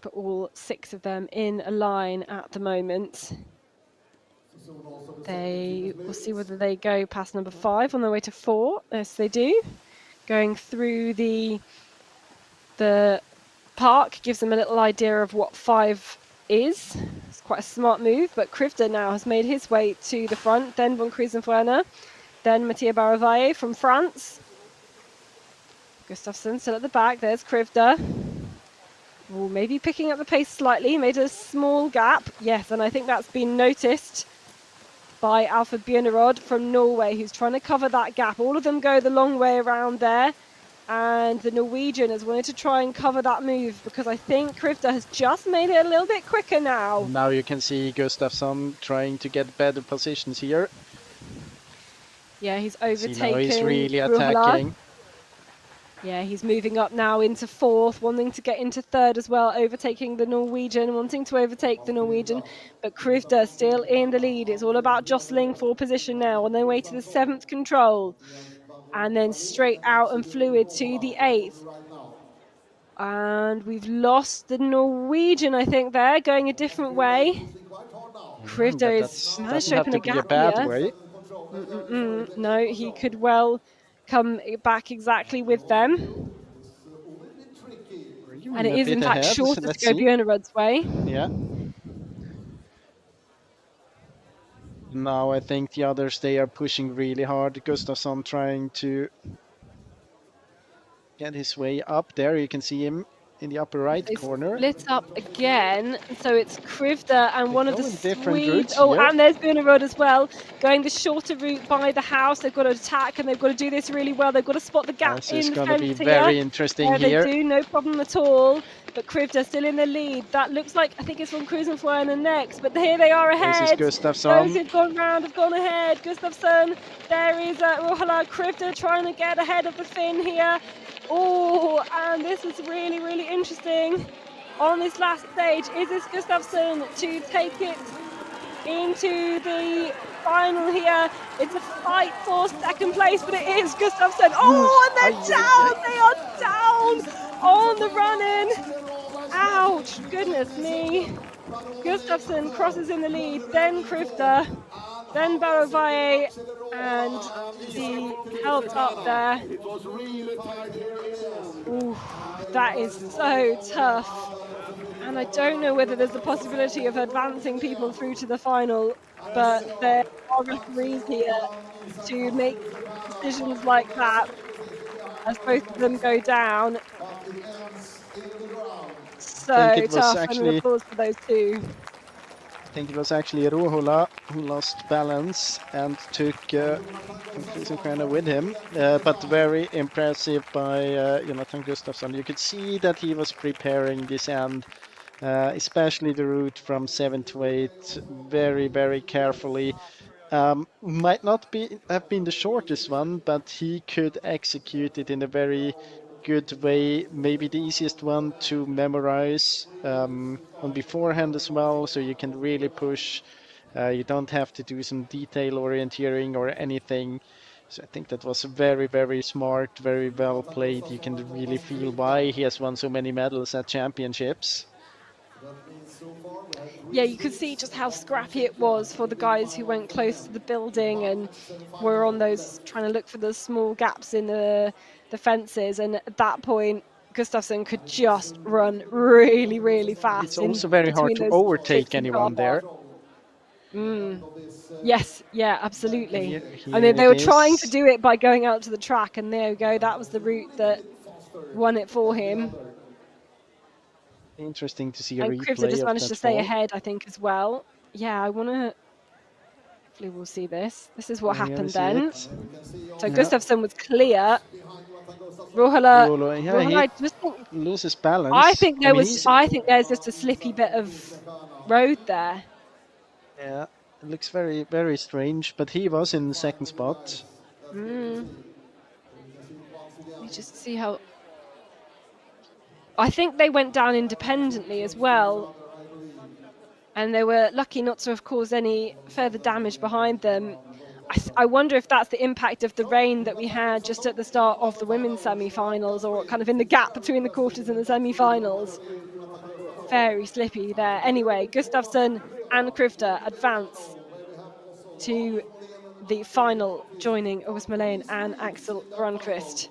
But all 6 of them in a line at the moment. We'll see whether they go past number 5 on their way to 4. Yes, they do. Going through the park gives them a little idea of what 5 is. It's quite a smart move, but Krivda now has made his way to the front, then Von Krusenfuerner, then Mattia Baravalle from France. Gustafsson still at the back, there's Krivda. Ooh, maybe picking up the pace slightly, made a small gap. Yes, and I think that's been noticed by Alfred Bjørnerod from Norway, who's trying to cover that gap. All of them go the long way around there. And the Norwegian has wanted to try and cover that move because I think Krivda has just made it a little bit quicker now. Now you can see Gustafsson trying to get better positions here. Yeah, he's overtaken. See, now he's really attacking. Yeah, he's moving up now into 4th, wanting to get into 3rd as well, overtaking the Norwegian, wanting to overtake the Norwegian. But Krivda still in the lead. It's all about jostling for position now on their way to the 7th control. And then straight out and fluid to the 8th. And we've lost the Norwegian, I think, there, going a different way. Krivda is managed to open a gap here. No, he could well come back exactly with them. And it is, in fact, shorter to go Bjørnerod's way. Yeah. Now I think the others, they are pushing really hard. Gustafsson trying to get his way up there. You can see him in the upper right corner. Split up again, so it's Krivda and one of the Swedes. Oh, and there's Bjørnerod as well, going the shorter route by the house. They've got to attack and they've got to do this really well. They've got to spot the gap in the fence. This is going to be very interesting here. They do, no problem at all. But Krivda still in the lead. That looks like, I think it's Von Krusenfuerner next, but here they are ahead. This is Gustafsson. Those who've gone round have gone ahead. Gustafsson, there is Ruohola. Krivda trying to get ahead of the Finn here. Oh, and this is really, really interesting. On this last stage, is this Gustafsson to take it into the final here? It's a fight for 2nd place, but it is Gustafsson. Oh, and they're down! They are down on the run-in. Ouch, goodness me. Gustafsson crosses in the lead, then Krivda, then Baravalle, and he helped up there. Ooh, that is so tough. And I don't know whether there's a possibility of advancing people through to the final, but there are referees here to make decisions like that as both of them go down. So tough, and an applause for those 2. I think it was actually Ruohola who lost balance and took Krusenfuerner with him, but very impressive by Jonathan Gustafsson. You could see that he was preparing this end, especially the route from 7 to 8, very, very carefully. Might not have been the shortest one, but he could execute it in a very good way, maybe the easiest one to memorize on beforehand as well, so you can really push. You don't have to do some detail orienteering or anything. So I think that was very, very smart, very well played. You can really feel why he has won so many medals at championships. Yeah, you could see just how scrappy it was for the guys who went close to the building and were on those, trying to look for the small gaps in the fences. And at that point, Gustafsson could just run really, really fast. It's also very hard to overtake anyone there. Yes, yeah, absolutely. Here I mean, they it were trying to is. do it by going out to the track, and there we go. That was the route that won it for him. Interesting to see a And Krivda replay just of managed to that stay fall. ahead, I think, as well. Yeah, I want to. Hopefully, we'll see this. This is what Here we happened see then. it. So Yeah. Gustafsson was clear. Ruohola, Yeah, he I just think. loses balance. I think there was. he's, I think there's just a slippy bit of road there. yeah, it looks very, very strange, but he was in the second spot. Let me just see how. I think they went down independently as well. And they were lucky not to have caused any further damage behind them. I wonder if that's the impact of the rain that we had just at the start of the women's semi-finals, or kind of in the gap between the quarters and the semi-finals. Very slippy there. Anyway, Gustafsson and Krivda advance to the final, joining August Mullane and Axel Grönqvist.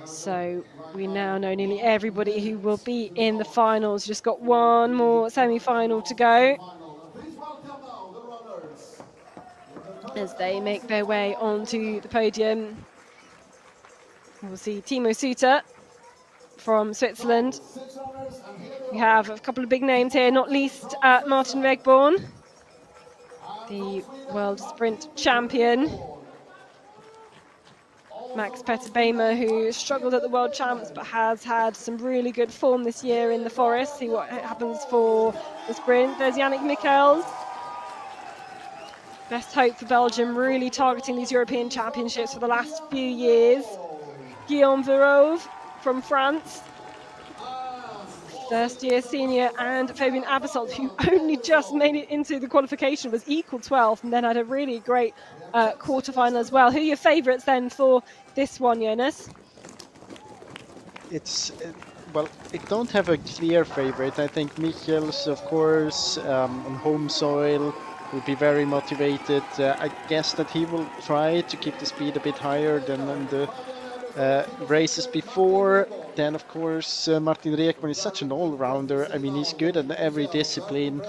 So we now know nearly everybody who will be in the finals. Just got one more semi-final to go as they make their way onto the podium. We'll see Timo Suter from Switzerland. We have a couple of big names here, not least Martin Wegborn, the world sprint champion. Max Petter-Bämer, who struggled at the World Champs but has had some really good form this year in the forest. See what happens for the sprint. There's Yannick Michels. Best hope for Belgium, really targeting these European Championships for the last few years. Guillaume Verove from France. First-year senior, and Fabian Abasselt, who only just made it into the qualification, was equal 12th and then had a really great quarterfinal as well. Who are your favourites then for this one, Jonas? It's, well, I don't have a clear favorite. I think Michels, of course, on home soil, will be very motivated. I guess that he will try to keep the speed a bit higher than on the races before. Then, of course, Martin Rekman is such an all-rounder. I mean, he's good at every discipline.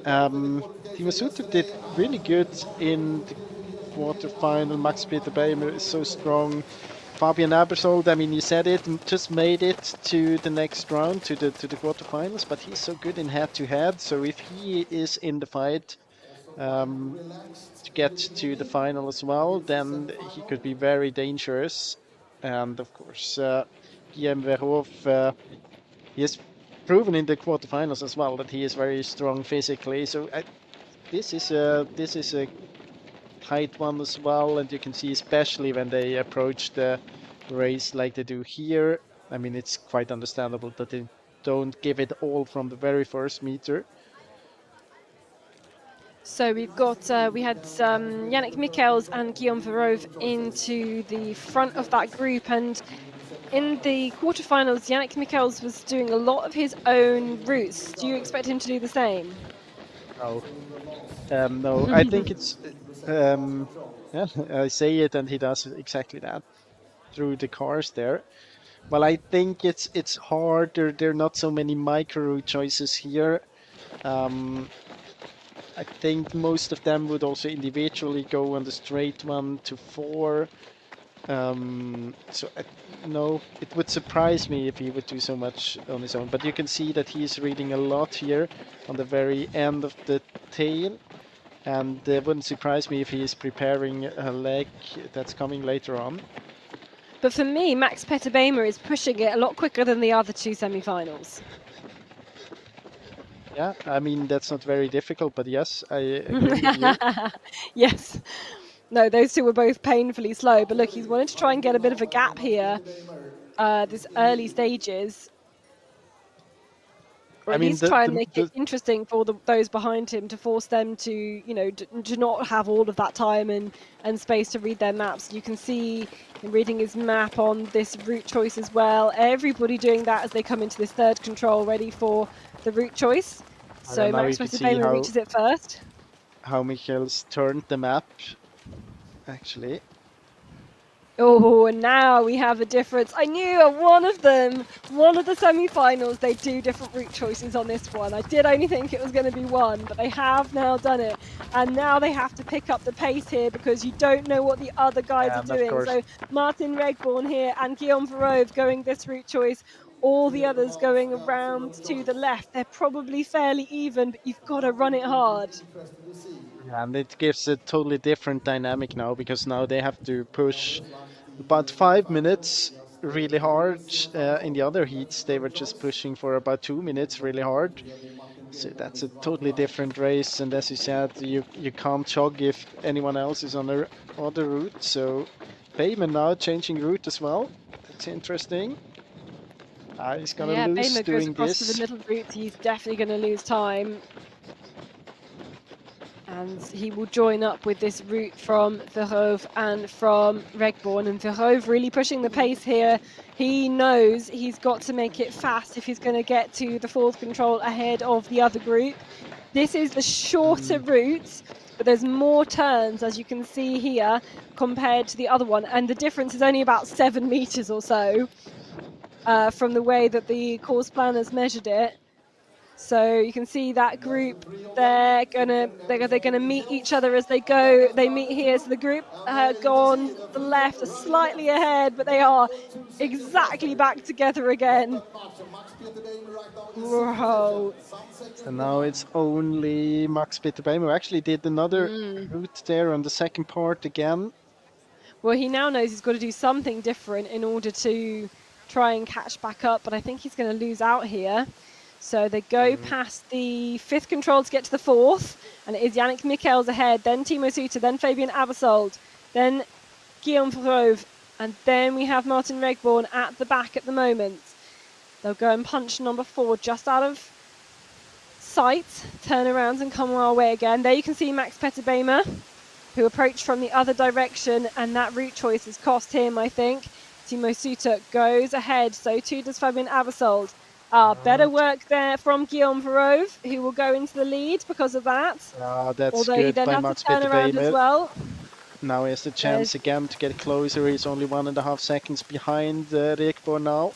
Timo Suter did really good in the quarterfinal. Max Petter-Bämer is so strong. Fabian Abersold, I mean, you said it, just made it to the next round, to the quarterfinals, but he's so good in head-to-head. So if he is in the fight to get to the final as well, then he could be very dangerous. And of course, Guillaume Verhoeven, he has proven in the quarterfinals as well that he is very strong physically. So this is a tight one as well, and you can see especially when they approach the race like they do here. I mean, it's quite understandable that they don't give it all from the very first meter. So we've got, we had Yannick Michels and Guillaume Verove into the front of that group, and in the quarterfinals, Yannick Michels was doing a lot of his own routes. Do you expect him to do the same? No. No, I think it's, yeah, I say it and he does exactly that through the cars there. Well, I think it's harder. There are not so many micro route choices here. I think most of them would also individually go on the straight 1 to 4. So no, it would surprise me if he would do so much on his own. But you can see that he's reading a lot here on the very end of the tail. And it wouldn't surprise me if he is preparing a leg that's coming later on. But for me, Max Petter-Bämer is pushing it a lot quicker than the other two semi-finals. Yeah, I mean, that's not very difficult, but yes, I agree with you. Yes. No, those two were both painfully slow, but look, he's wanted to try and get a bit of a gap here, this early stages. Or at least try and make it interesting for those behind him, to force them to, you know, to not have all of that time and space to read their maps. You can see him reading his map on this route choice as well. Everybody doing that as they come into this third control, ready for the route choice. So Max Petter-Bämer reaches it first. How Michels turned the map, actually. Oh, and now we have a difference. I knew at one of the semi-finals, they do different route choices on this one. I did only think it was going to be one, but they have now done it. And now they have to pick up the pace here because you don't know what the other guys are And of doing. course, So Martin Regborn here and Guillaume Verove going this route choice. All the others going around to the left. They're probably fairly even, but you've got to run it hard. and it gives a totally different dynamic now because now they have to push about 5 minutes really hard. In the other heats, they were just pushing for about 2 minutes really hard. So that's a totally different race. And as you said, you can't jog if anyone else is on the other route. So Bayman now changing route as well. That's interesting. He's gonna Yeah, lose Baymer goes doing across to the this. middle route. He's definitely going to lose time. And he will join up with this route from Verhove and from Regborn. And Verhove really pushing the pace here. He knows he's got to make it fast if he's going to get to the fourth control ahead of the other group. This is the shorter route, but there's more turns, as you can see here, compared to the other one. And the difference is only about 7 meters or so from the way that the course planners measured it. So you can see that group, they're gonna meet each other as they go. They meet here. So the group go on the left, are slightly ahead, but they are exactly back together again. Whoa. So now it's only Max Peter Bayman who actually did another route there on the second part again. Well, he now knows he's got to do something different in order to try and catch back up, but I think he's going to lose out here. So they go past the fifth control to get to the fourth, and it is Yannick Michels ahead, then Timo Suter, then Fabian Abersold, then Guillaume Verhove, and then we have Martin Regborn at the back at the moment. They'll go and punch number 4 just out of sight, turn around and come our way again. There you can see Max Petter Baymer, who approached from the other direction, and that route choice has cost him, I think. Timo Suter goes ahead, so too does Fabian Abersold. Better work there from Guillaume Verhove, who will go into the lead because of that. That's Although good he then by has Max to turn Peter around as Baymer. well. Now he has the chance again to get closer. He's only 1.5 seconds behind Regborn now.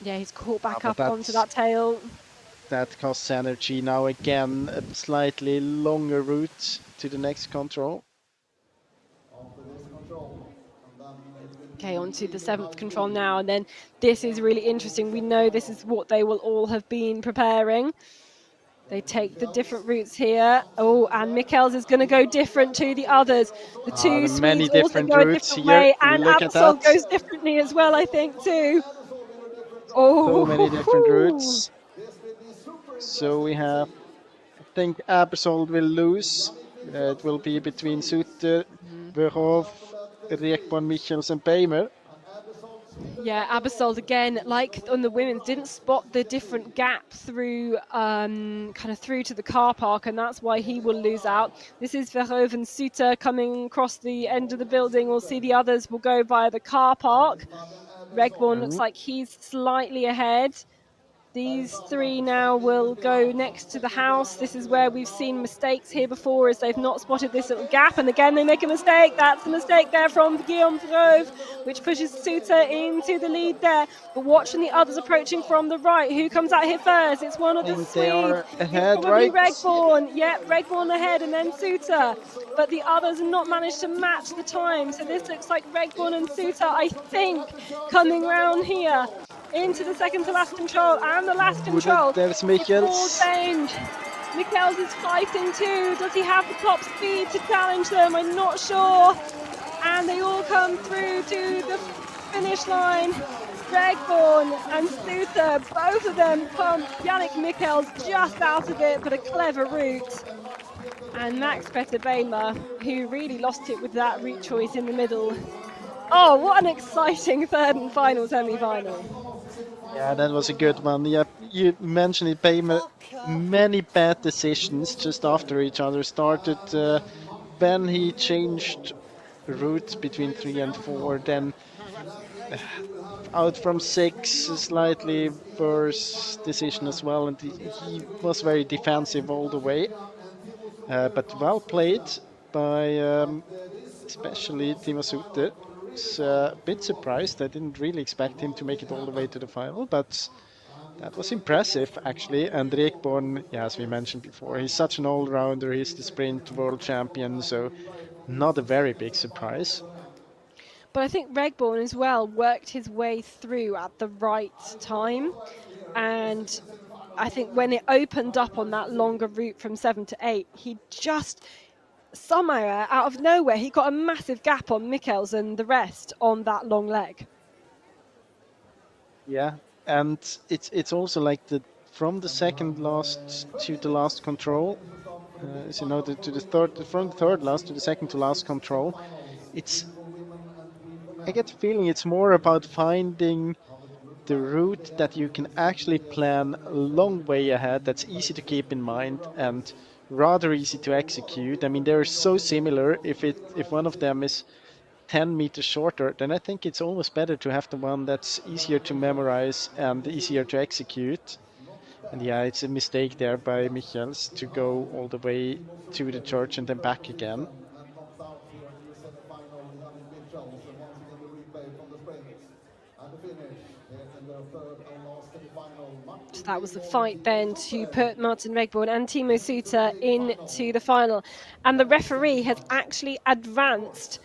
Yeah, he's caught back up onto that tail. That costs energy. Now again, a slightly longer route to the next control. Okay, on to the 7th control now, and then this is really interesting. We know this is what they will all have been preparing. They take the different routes here. Oh, and Michels is going to go different to the others. The two Swedes also go a different way, and Abersold goes differently as well, I think, too. Oh, so many different routes. So we have, I think Abersold will lose. It will be between Suter, Verhove, Regborn, Michels and Baymer. Yeah, Abersold again, like on the women's, didn't spot the different gap through kind of through to the car park, and that's why he will lose out. This is Verhove and Suter coming across the end of the building. We'll see the others will go via the car park. Regborn looks like he's slightly ahead. These 3 now will go next to the house. This is where we've seen mistakes here before, as they've not spotted this little gap. And again, they make a mistake. That's a mistake there from Guillaume Verhove, which pushes Suter into the lead there. But watching the others approaching from the right. Who comes out here first? It's one of the Swedes. They are ahead, it's probably right? Regborn. Yep, Regborn ahead, and then Suter. But the others have not managed to match the time. So this looks like Regborn and Suter, I think, coming round here into the second to last control, and the last control. There's Michels. Michels is fighting too. Does he have the top speed to challenge them? I'm not sure. And they all come through to the finish line. Regborn and Suter, both of them come. Yannick Michels just out of it, but a clever route. And Max Petter Baymer, who really lost it with that route choice in the middle. Oh, what an exciting third and final semi-final. Yeah, that was a good one. Yeah, you mentioned it, Baymer. Many bad decisions just after each other started. When he changed routes between 3 and 4, then out from 6, a slightly worse decision as well, and he was very defensive all the way. But well played by especially Timo Suter. Was a bit surprised. I didn't really expect him to make it all the way to the final, but that was impressive, actually. And Rekborn, yeah, as we mentioned before, he's such an all-rounder. He's the sprint world champion, so not a very big surprise. But I think Regborn as well worked his way through at the right time. And I think when it opened up on that longer route from 7 to 8, he just somehow out of nowhere, he got a massive gap on Mikkels and the rest on that long leg. Yeah, and it's also like from the second last to the last control, so to the third, from the third last to the second to last control, I get the feeling it's more about finding the route that you can actually plan a long way ahead, that's easy to keep in mind and rather easy to execute. I mean, they're so similar. If one of them is 10 meters shorter, then I think it's almost better to have the one that's easier to memorize and easier to execute. And yeah, it's a mistake there by Michels to go all the way to the church and then back again. So that was the fight then to put Martin Regborn and Timo Suter into the final. And the referee has actually advanced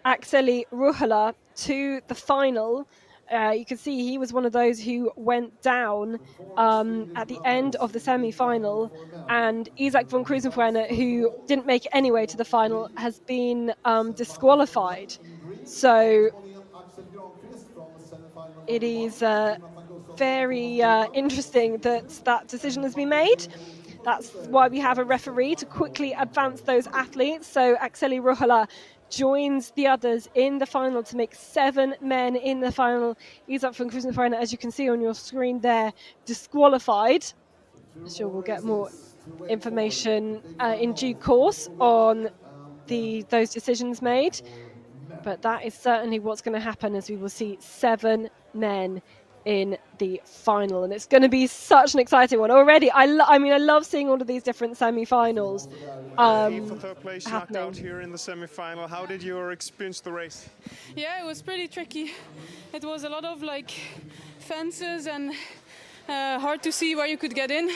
Akseli Ruohola to the final. You can see he was one of those who went down at the end of the semi-final, and Isaac von Krusenfuerne, who didn't make it anyway to the final, has been disqualified. So it is very interesting that that decision has been made. That's why we have a referee to quickly advance those athletes. So Akseli Ruohola joins the others in the final to make 7 men in the final. Isaac von Krusenfuerne, as you can see on your screen there, disqualified. I'm sure we'll get more information in due course on those decisions made. But that is certainly what's going to happen, as we will see 7 men in the final, and it's going to be such an exciting one already. I mean, I love seeing all of these different semi-finals For third place, knocked happening. out here in the semi-final. How did you experience the race? Yeah, it was pretty tricky. It was a lot of like fences and hard to see where you could get in,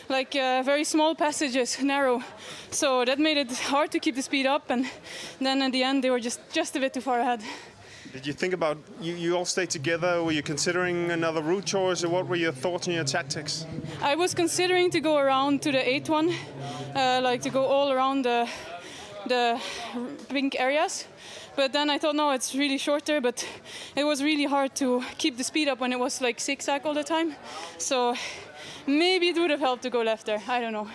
like very small passages, narrow. So that made it hard to keep the speed up, and then at the end they were just a bit too far ahead. Did you think about, you all stayed together, were you considering another route choice, or what were your thoughts and your tactics? I was considering to go around to the 8th one, like to go all around the pink areas. But then I thought, no, it's really shorter, but it was really hard to keep the speed up when it was like zigzag all the time. So maybe it would have helped to go left there, I don't know.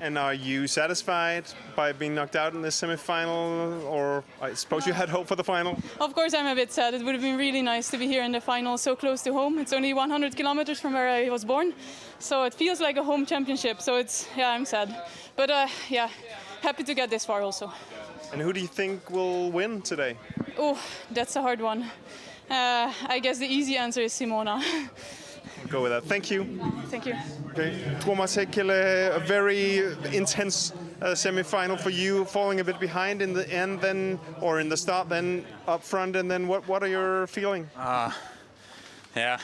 And are you satisfied by being knocked out in the semi-final, or I suppose you had hope for the final? Of course I'm a bit sad. It would have been really nice to be here in the final so close to home. It's only 100 kilometers from where I was born, so it feels like a home championship. So I'm sad. But yeah, happy to get this far also. And who do you think will win today? Oh, that's a hard one. I guess the easy answer is Simona. We'll go with that. Thank you. Thank you. Okay, Tuomas Heikkilä, a very intense semi-final for you, falling a bit behind in the end then, or in the start then, up front, and then what are your feeling? Yeah,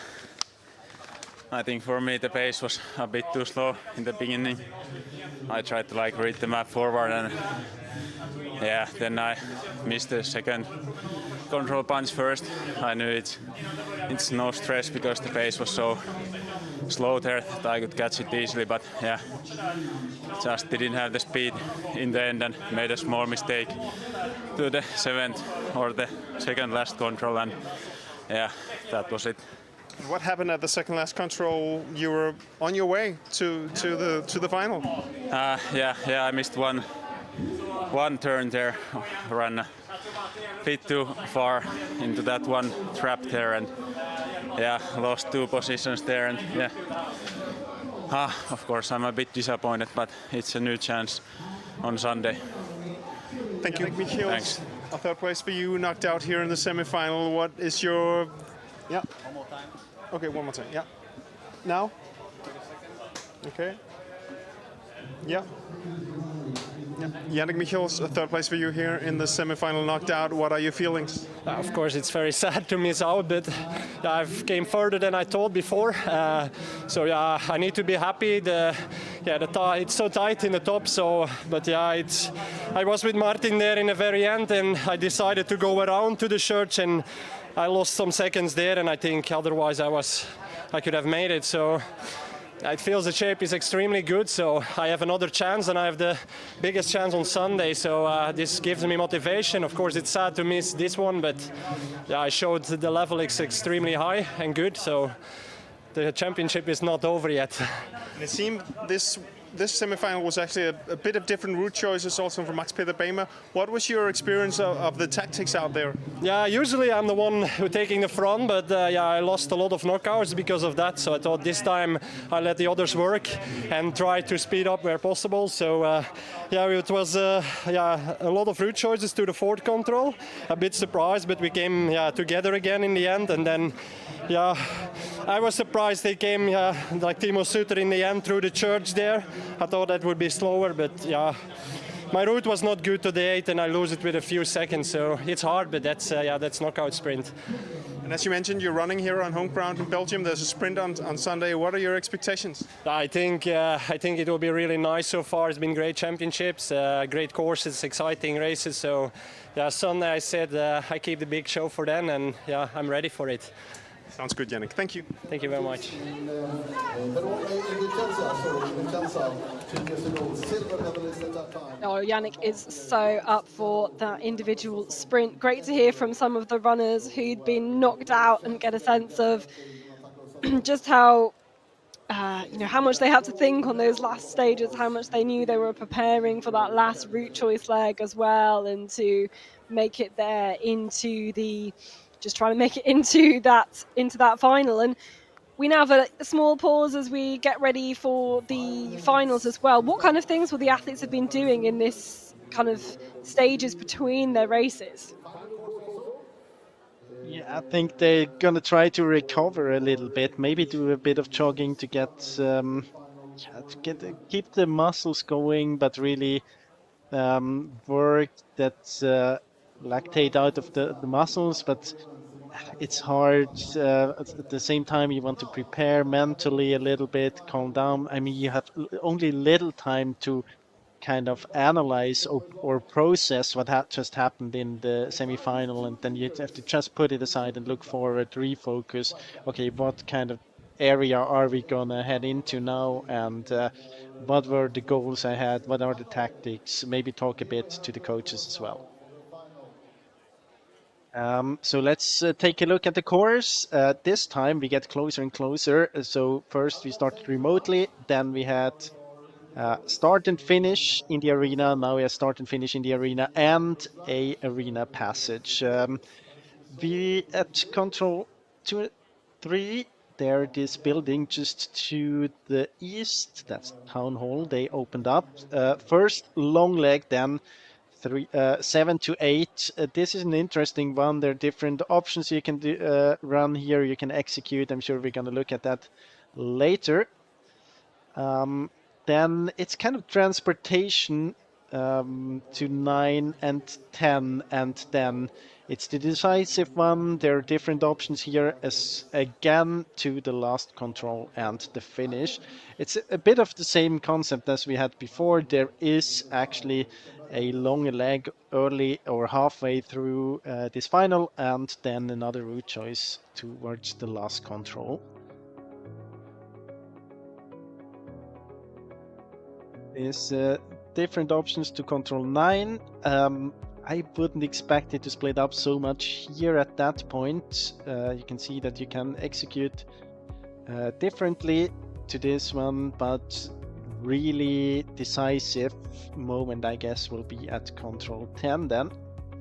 I think for me the pace was a bit too slow in the beginning. I tried to like read the map forward, and yeah, then I missed the second control punch first. I knew it's no stress because the pace was so slow there that I could catch it easily, but yeah, just didn't have the speed in the end and made a small mistake to the 7th or the second last control, and yeah, that was it. What happened at the second last control? You were on your way to the final. Yeah, I missed one turn there, ran a bit too far into that one trap there, and yeah, lost 2 positions there, and yeah. Of course, I'm a bit disappointed, but it's a new chance on Sunday. Thank you. Thanks. A third place for you, knocked out here in the semi-final. What is your... Yeah. One more time. Okay, one more time. Yeah. Now? Okay. Yeah. Yannick Michels, third place for you here in the semi-final knocked out. What are your feelings? Of course, it's very sad to miss out, but I've came further than I thought before. So yeah, I need to be happy. It's so tight in the top. So, but yeah, I was with Martin there in the very end, and I decided to go around to the church, and I lost some seconds there, and I think otherwise I could have made it. So. It feels the shape is extremely good, so I have another chance, and I have the biggest chance on Sunday, so this gives me motivation. Of course, it's sad to miss this one, but yeah, I showed the level is extremely high and good, so the championship is not over yet. And it seemed this semi-final was actually a bit of different route choices also from Max Peter Bämer. What was your experience of the tactics out there? Yeah, usually I'm the one who taking the front, but yeah, I lost a lot of knockouts because of that. So I thought this time I let the others work and try to speed up where possible. So yeah, it was a lot of route choices to the fourth control. A bit surprised, but we came together again in the end, and then. Yeah, I was surprised they came like Timo Suter in the end through the church there. I thought that would be slower, but yeah, my route was not good to the 8 and I lose it with a few seconds, so it's hard, but that's knockout sprint. And as you mentioned, you're running here on home ground in Belgium. There's a sprint on Sunday. What are your expectations? I think it will be really nice so far. It's been great championships, great courses, exciting races. So yeah, Sunday I said I keep the big show for then, and yeah, I'm ready for it. Sounds good, Yannick. Thank you. Thank you very much. Oh, Yannick is so up for that individual sprint. Great to hear from some of the runners who'd been knocked out and get a sense of just how how much they had to think on those last stages, how much they knew they were preparing for that last route choice leg as well, and to make it there just trying to make it into that final. And we now have a small pause as we get ready for the finals as well. What kind of things will the athletes have been doing in this kind of stages between their races? Yeah, I think they're gonna try to recover a little bit, maybe do a bit of jogging to keep the muscles going, but really work that lactate out of the muscles. But it's hard. At the same time, you want to prepare mentally a little bit, calm down. I mean, you have only little time to kind of analyze or process what just happened in the semi-final, and then you have to just put it aside and look forward, refocus. Okay, what kind of area are we gonna head into now, and what were the goals I had? What are the tactics? Maybe talk a bit to the coaches as well. So let's take a look at the course. This time we get closer and closer. So first we started remotely, then we had start and finish in the arena. Now we have start and finish in the arena and a arena passage. We at control 2, 3, there this building just to the east, that's town hall, they opened up. First long leg, then 7 to 8. This is an interesting one. There are different options you can run here, you can execute. I'm sure we're going to look at that later. Then it's kind of transportation to 9 and 10, and then it's the decisive one. There are different options here as again to the last control and the finish. It's a bit of the same concept as we had before. There is actually a longer leg early or halfway through this final, and then another route choice towards the last control. There's different options to control 9. I wouldn't expect it to split up so much here at that point. You can see that you can execute differently to this one, but really decisive moment, I guess, will be at control 10 then,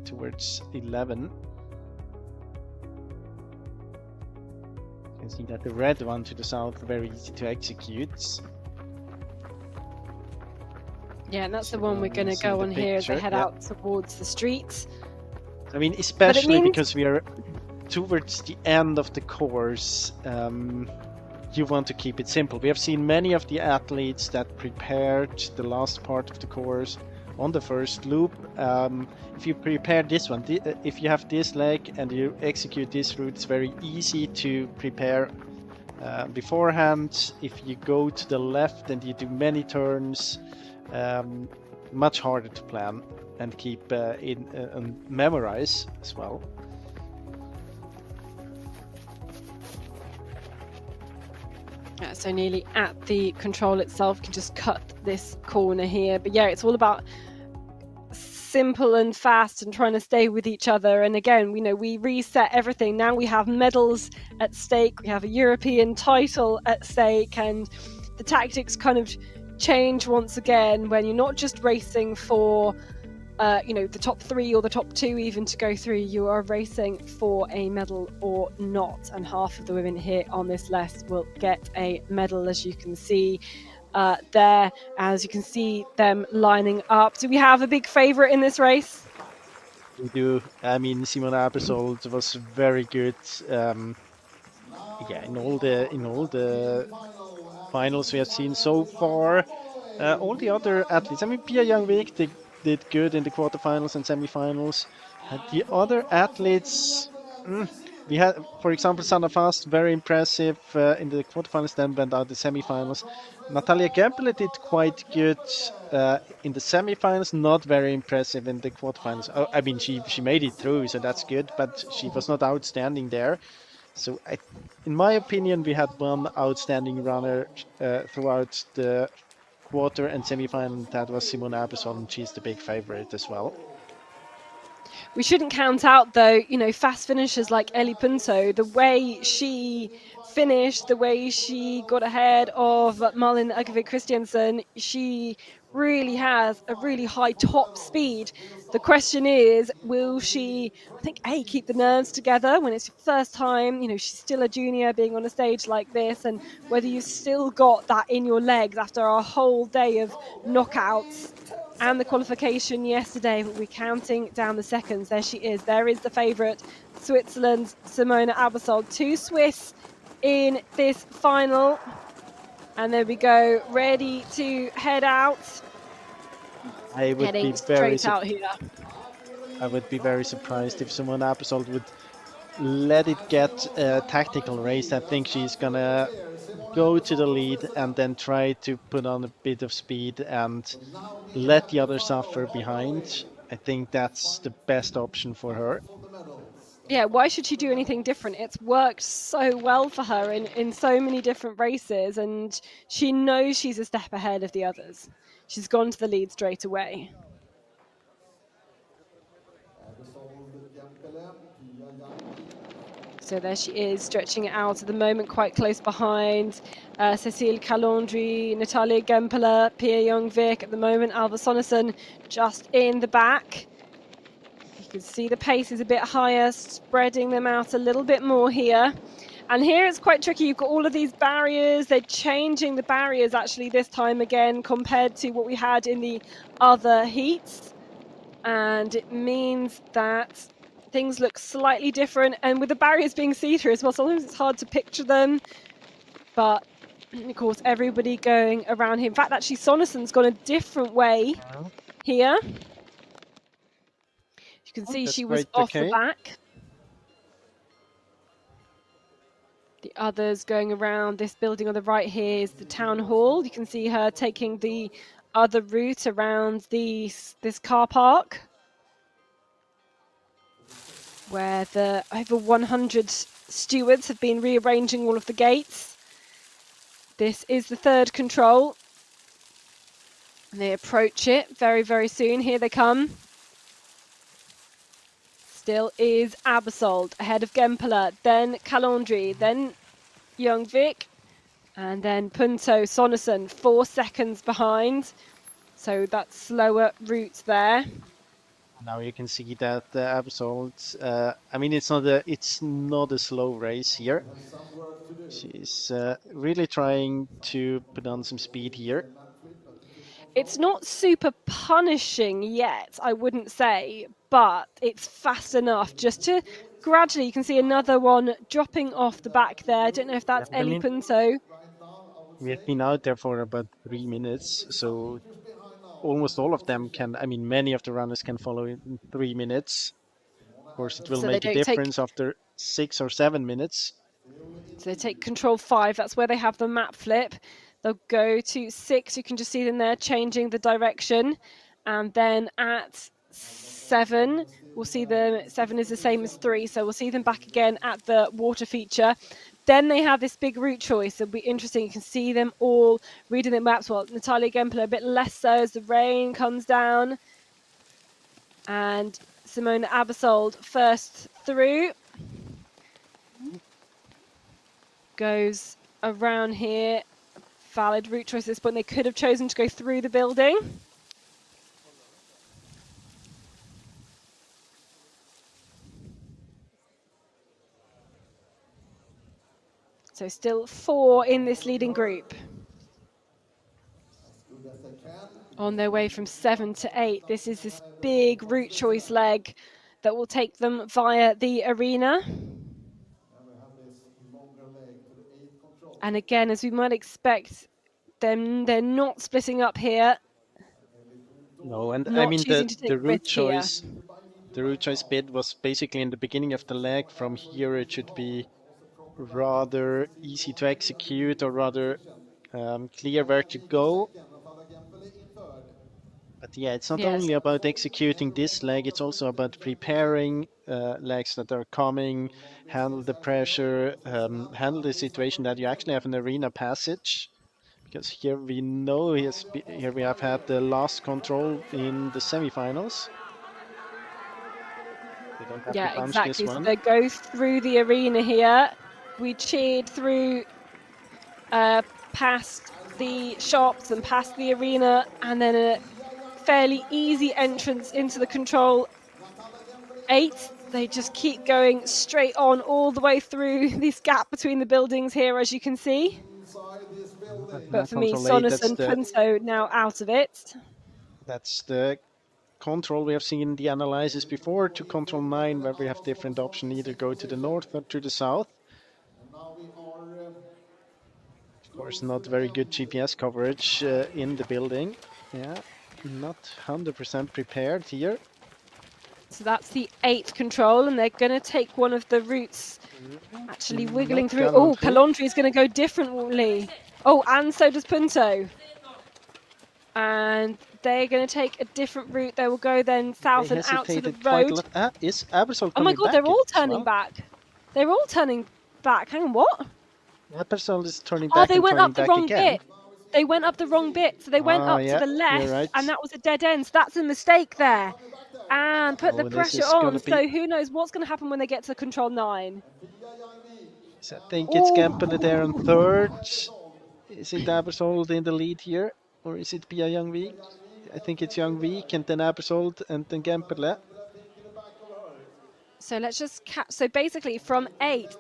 towards 11. You can see that the red one to the south, very easy to execute. Yeah, and that's the one we're going to go on here as they head out towards the streets. I mean, especially because we are towards the end of the course, you want to keep it simple. We have seen many of the athletes that prepared the last part of the course on the first loop. If you prepare this one, if you have this leg and you execute this route, it's very easy to prepare beforehand. If you go to the left and you do many turns, much harder to plan and keep and memorize as well. So nearly at the control itself, can just cut this corner here. But yeah, it's all about simple and fast and trying to stay with each other. And again, we reset everything. Now we have medals at stake. We have a European title at stake, and the tactics kind of change once again when you're not just racing for the top 3 or the top 2 even to go through. You are racing for a medal or not, and half of the women here on this list will get a medal, as you can see there, as you can see them lining up. Do we have a big favorite in this race? We do. I mean, Simona Aebersold was very good. In all the finals we have seen so far. All the other athletes, I mean, Pia Young-Vik did good in the quarterfinals and semifinals. The other athletes, we had, for example, Sanna Fast, very impressive in the quarterfinals, then went out the semifinals. Natalia Gempele did quite good in the semifinals, not very impressive in the quarterfinals. Oh, I mean, she made it through, so that's good, but she was not outstanding there. So, in my opinion, we had one outstanding runner throughout the quarter and semi-final. That was Simona Aebersold, and she's the big favorite as well. We shouldn't count out, though, fast finishers like Ellie Punto. The way she finished, the way she got ahead of Malin Agavik Christiansen, she really has a really high top speed. The question is, will she, I think, keep the nerves together when it's your first time? She's still a junior being on a stage like this, and whether you've still got that in your legs after a whole day of knockouts and the qualification yesterday. But we're counting down the seconds. There she is. There is the favourite, Switzerland's Simona Aebersold. 2 Swiss in this final. And there we go, ready to head out. I would Heading be straight out here. I would be very surprised if Simona Aebersold would let it get a tactical race. I think she's gonna go to the lead and then try to put on a bit of speed and let the others suffer behind. I think that's the best option for her. Yeah, why should she do anything different? It's worked so well for her in so many different races, and she knows she's a step ahead of the others. She's gone to the lead straight away. So there she is, stretching it out at the moment, quite close behind. Cécile Calandry, Natalia Gempele, Pia Young-Vik at the moment. Alva Sonnesson just in the back. You can see the pace is a bit higher, spreading them out a little bit more here. And here it's quite tricky. You've got all of these barriers. They're changing the barriers actually this time again compared to what we had in the other heats. And it means that things look slightly different, and with the barriers being see-through as well, sometimes it's hard to picture them. But of course, everybody going around here. In fact, actually, Sonnesson's gone a different way here. You can see she was off the back. The others going around this building on the right here is the town hall. You can see her taking the other route around this car park, where the over 100 stewards have been rearranging all of the gates. This is the third control. And they approach it very, very soon. Here they come. Still is Aebersold ahead of Gempele, then Calandry, then Young-Vik, and then Punto Sonnesson 4 seconds behind. So that slower route there. Now you can see that Aebersold, I mean, it's not a slow race here. She's really trying to put on some speed here. It's not super punishing yet, I wouldn't say, but it's fast enough just to gradually, you can see another one dropping off the back there. I don't know if that's Ellie Punto. We have been out there for about 3 minutes, so almost all of them can, I mean, many of the runners can follow in 3 minutes. Of course, it will So they make a don't take- difference after 6 or 7 minutes. So they take control 5, that's where they have the map flip. They'll go to 6, you can just see them there changing the direction. And then at 7, we'll see them, 7 is the same as 3, so we'll see them back again at the water feature. Then they have this big route choice. It'll be interesting. You can see them all reading the maps. Well, Natalia Gempler a bit less so as the rain comes down. And Simona Abersold first through. Goes around here. Valid route choice at this point. They could have chosen to go through the building. So still 4 in this leading group. On their way from 7 to 8. This is this big route choice leg that will take them via the arena. And again, as we might expect, them they're not splitting up here. No, and I Not mean choosing to the take route risk here. choice. The route choice bit was basically in the beginning of the leg. From here, it should be rather easy to execute, or rather clear where to go. But yeah, it's not Yes. only about executing this leg, it's also about preparing legs that are coming, handle the pressure, handle the situation that you actually have an arena passage. Because here we know here we have had the last control in the semifinals. They don't have to Yeah, punch exactly. this So one. they go through the arena here. We cheered through past the shops and past the arena, and then a fairly easy entrance into the control 8. They just keep going straight on all the way through this gap between the buildings here, as you can see. But for me, Control 8, Sonus and Punto now out of it. that's the control we have seen the analysis before to control 9, where we have different options, either go to the north or to the south. Of course, not very good GPS coverage in the building. Yeah, not 100% prepared here. So that's the 8 control, and they're going to take one of the routes, actually wiggling Not through. Gallantry. Oh, Calondri is going to go differently. Oh, and so does Punto. And they're going to take a different route. They will go then south They and out to the hesitated quite a road. lot. Is Abersol Oh my coming god, back they're all as turning well? back. They're all turning back. Hang on, what? Abersol is turning Oh, back they and went turning up the back wrong again. bit. They went up the wrong bit. So they went Ah, up yeah, to the you're left, right. and that was a dead end. So that's a mistake there. And put the Oh, this pressure is on. gonna be- So who knows what's going to happen when they get to control 9. So I think it's Gempele there on Oh. third. Is it Abersold in the lead here? Or is it Pia Youngvik? I think it's Youngvik and then Abersold and then Gempele. So let's just catch. So basically, from 8,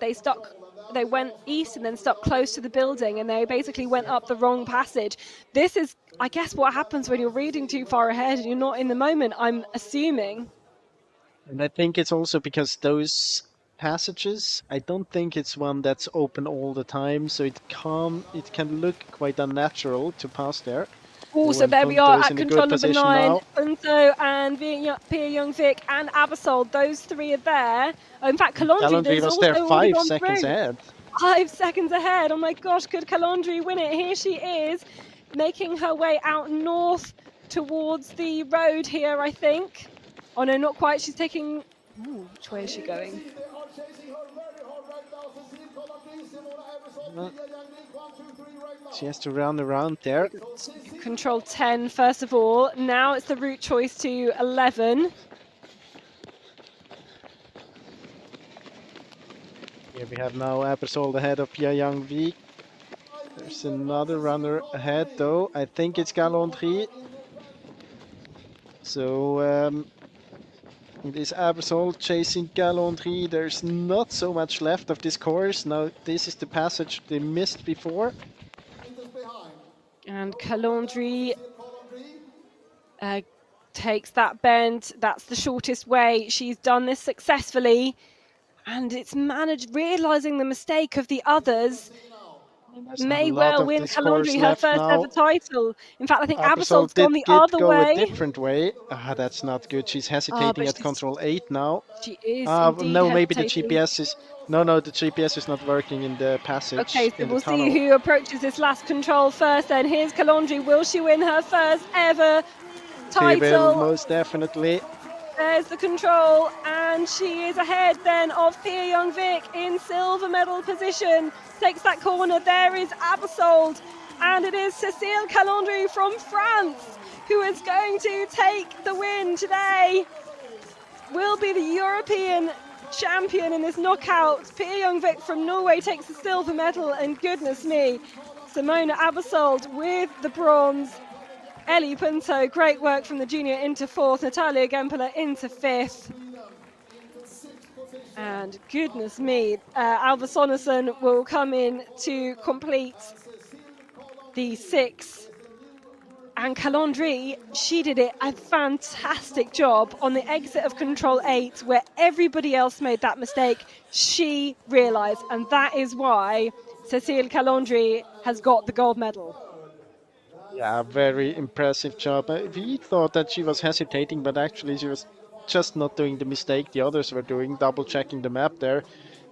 they went east and then stuck close to the building, and they basically went up the wrong passage. This is, I guess, what happens when you're reading too far ahead and you're not in the moment, I'm assuming. And I think it's also because those passages, I don't think it's one that's open all the time, so it can look quite unnatural to pass there. Oh, so and there we Punto are is at in a control good number position 9. now. Punto and Pia Youngvik and Abersold, those 3 are there. In fact, Calondri Calendry has was also there already 5 gone seconds through. ahead. 5 seconds ahead. Oh my gosh, could Calondri win it? Here she is, making her way out north towards the road here, I think. Oh no, not quite. She's taking... Ooh, which way is she going? She has to run around there. Control 10 first of all. Now it's the route choice to 11. Here we have now Abersold ahead of Pia Youngvik. There's another runner ahead though. I think it's Galandry. So it is Abersold chasing Galandry. There's not so much left of this course. Now this is the passage they missed before. And Calondri takes that bend. That's the shortest way. She's done this successfully. And it's managed, realizing the mistake of the others. There's a May lot well of win this course Kalundri her left first now. ever title. In fact, I think Abersol Abersol's gone the other go a way. different way. That's not good. She's hesitating But at control 8 now. she is indeed No, maybe the hesitating. GPS is... No, the GPS is not working in the passage, Okay, so in the we'll see tunnel. who approaches this last control first then. Here's Kalundri. Will she win her first ever She will, title? most definitely. There's the control, and she is ahead then of Pia Young-Vic in silver medal position. Takes that corner. There is Abersold, and it is Cécile Kalundri from France who is going to take the win today. Will be the European champion in this knockout. Pia Young-Vic from Norway takes the silver medal, and goodness me, Simona Abersold with the bronze. Ellie Punto, great work from the junior into fourth. Natalia Gempela into fifth. And goodness me, Alva Sonesson will come in to complete the six. And Kalundri, she did a fantastic job on the exit of control 8, where everybody else made that mistake. She realised, and that is why Cécile Kalundri has got the gold medal. Yeah, very impressive job. We thought that she was hesitating, but actually she was just not doing the mistake the others were doing, double checking the map there.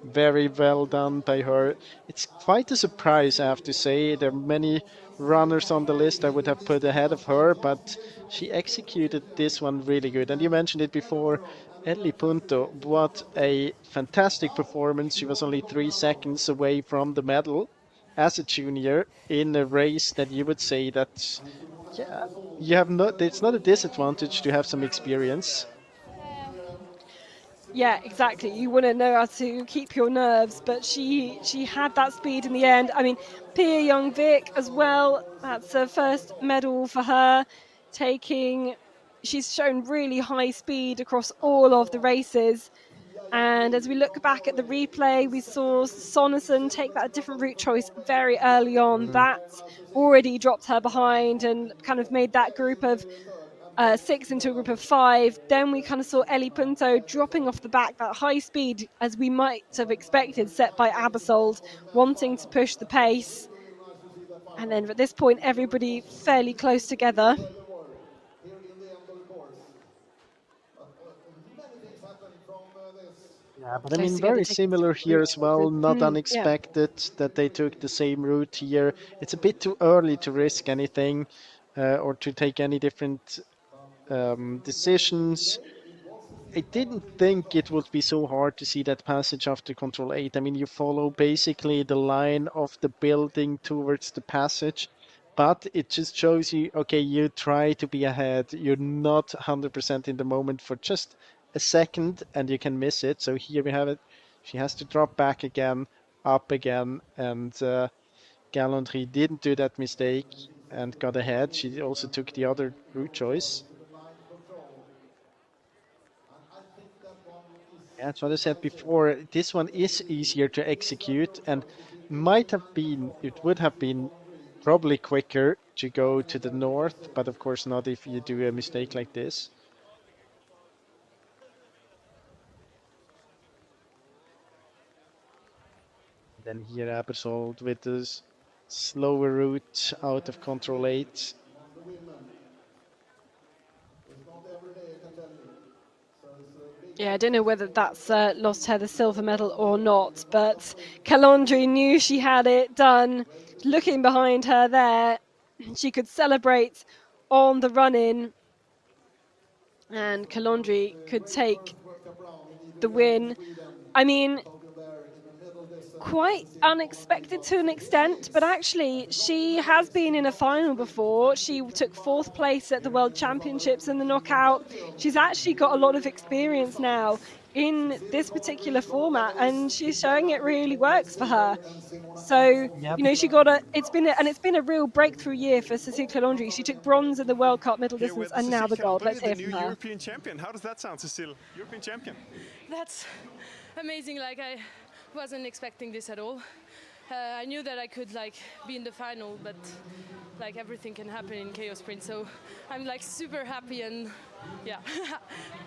Very well done by her. It's quite a surprise, I have to say. There are many runners on the list I would have put ahead of her, but she executed this one really good. And you mentioned it before, Ellie Punto, what a fantastic performance. She was only 3 seconds away from the medal as a junior in a race that you would say that, yeah, you have not, it's not a disadvantage to have some experience. Yeah, exactly. You want to know how to keep your nerves, but she had that speed in the end. I mean, Pia Young-Vic as well. That's her first medal for her. She's shown really high speed across all of the races. And as we look back at the replay, we saw Sonesson take that different route choice very early on. That already dropped her behind and kind of made that group of 6 into a group of 5. Then we kind of saw Ellie Punto dropping off the back, that high speed, as we might have expected, set by Abersold, wanting to push the pace. And then at this point, everybody fairly close together. Yeah, but I mean, very similar here as well. Not unexpected that they took the same route here. It's a bit too early to risk anything or to take any different decisions. I didn't think it would be so hard to see that passage after control 8. I mean, you follow basically the line of the building towards the passage, but it just shows you, okay, you try to be ahead. You're not 100% in the moment for just a second and you can miss it. So here we have it. She has to drop back again, up again, and Gallantry didn't do that mistake and got ahead. She also took the other route choice. Yeah, that's what I said before. This one is easier to execute and it would have been probably quicker to go to the north, but of course not if you do a mistake like this. Then here Abersold with this slower route out of control 8. Yeah, I don't know whether that's lost her the silver medal or not, but Kalundri knew she had it done. Looking behind her there, she could celebrate on the run-in, and Kalundri could take the win. I mean, quite unexpected to an extent, but actually she has been in a final before. She took 4th place at the World Championships in the knockout. She's actually got a lot of experience now in this particular format, and she's showing it really works for her. So, you know, it's been a real breakthrough year for Cécile Kalundri. She took bronze in the World Cup middle distance and now the gold. Let's hear from her. European champion. How does that sound, Cécile? European champion. That's amazing. Like, I wasn't expecting this at all. I knew that I could be in the final, but everything can happen in chaos sprint. So I'm super happy, and yeah,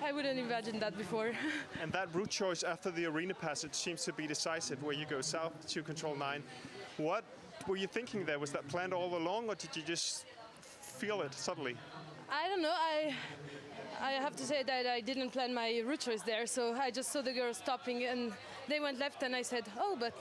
I wouldn't imagine that before. And that route choice after the arena passage seems to be decisive, where you go south to control 9. What were you thinking there? Was that planned all along, or did you just feel it suddenly? I don't know. I have to say that I didn't plan my route choice there, so I just saw the girls stopping and they went left, and I said, oh, but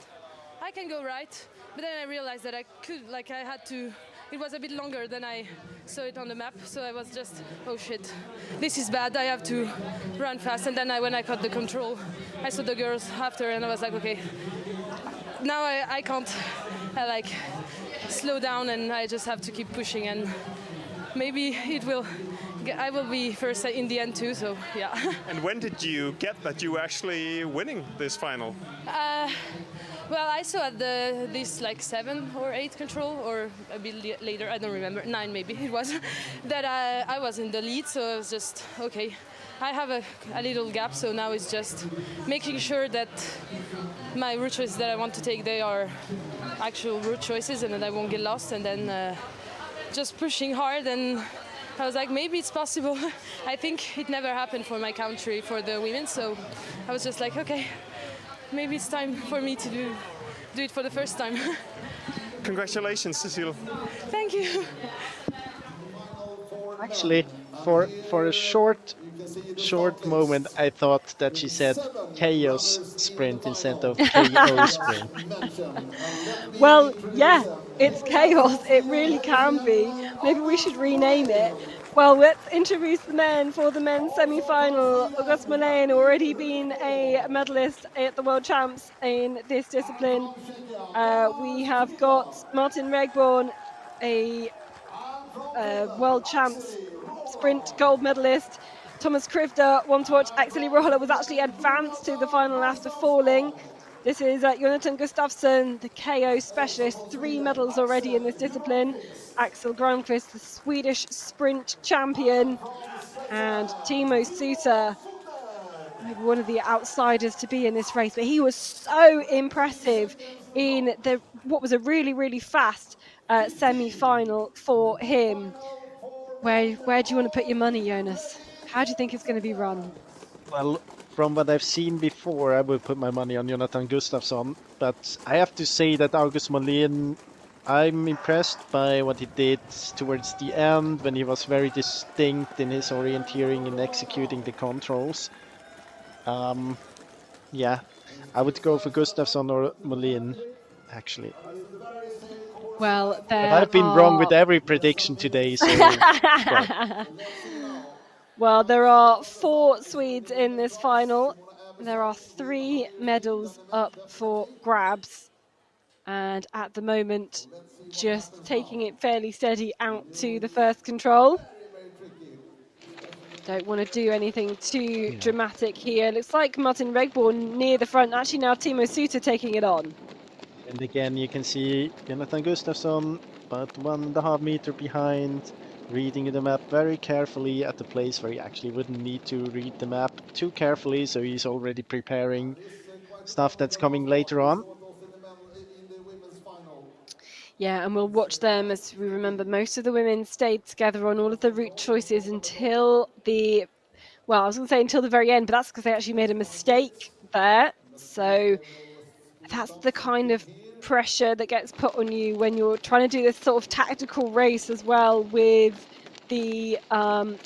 I can go right. But then I realized that I could, like, I had to. It was a bit longer than I saw it on the map, so I was just, oh shit, this is bad. I have to run fast. And then when I caught the control, I saw the girls after, and I was like, okay, now I can't like slow down, and I just have to keep pushing, and maybe I will be first in the end too, so yeah. And when did you get that you were actually winning this final? Well, I saw at this like 7 or 8 control, or a bit later, I don't remember, 9 maybe it was, that I was in the lead, so I was just, okay, I have a little gap, so now it's just making sure that my route choices that I want to take, they are actual route choices, and that I won't get lost, and then just pushing hard. And I was like, maybe it's possible. I think it never happened for my country, for the women, so I was just like, okay, maybe it's time for me to do it for the first time. Congratulations, Cecile. Thank you. Actually, for a short moment, I thought that she said chaos sprint instead of KO sprint. Well, yeah, it's chaos. It really can be. Maybe we should rename it. Well, let's introduce the men for the men's semi-final. August Mollén, already been a medalist at the World Champs in this discipline. We have got Martin Regborn, a World Champs sprint gold medalist. Thomas Krivda, one to watch. Axel Rohola was actually advanced to the final after falling. This is Jonathan Gustafsson, the KO specialist, 3 medals already in this discipline. Axel Granqvist, the Swedish sprint champion. And Timo Suter, maybe one of the outsiders to be in this race, but he was so impressive in what was a really, really fast semi-final for him. Where do you want to put your money, Jonas? How do you think it's going to be run? Well, from what I've seen before, I would put my money on Jonathan Gustafsson, but I have to say that August Mollén, I'm impressed by what he did towards the end, when he was very distinct in his orienteering and executing the controls. Yeah, I would go for Gustafsson or Mollén, actually. Well, but I've been wrong with every prediction today, so... Well, there are 4 Swedes in this final. There are 3 medals up for grabs. And at the moment, just taking it fairly steady out to the first control. Don't want to do anything too dramatic here. Looks like Martin Regborn near the front. Actually, now Timo Suter taking it on. And again, you can see Jonathan Gustafsson, about 1.5 meters behind, reading the map very carefully at the place where he actually wouldn't need to read the map too carefully, so he's already preparing stuff that's coming later on. Yeah, and we'll watch them. As we remember, most of the women stayed together on all of the route choices until the, well, I was going to say until the very end, but that's because they actually made a mistake there. So that's the kind of pressure that gets put on you when you're trying to do this sort of tactical race as well with the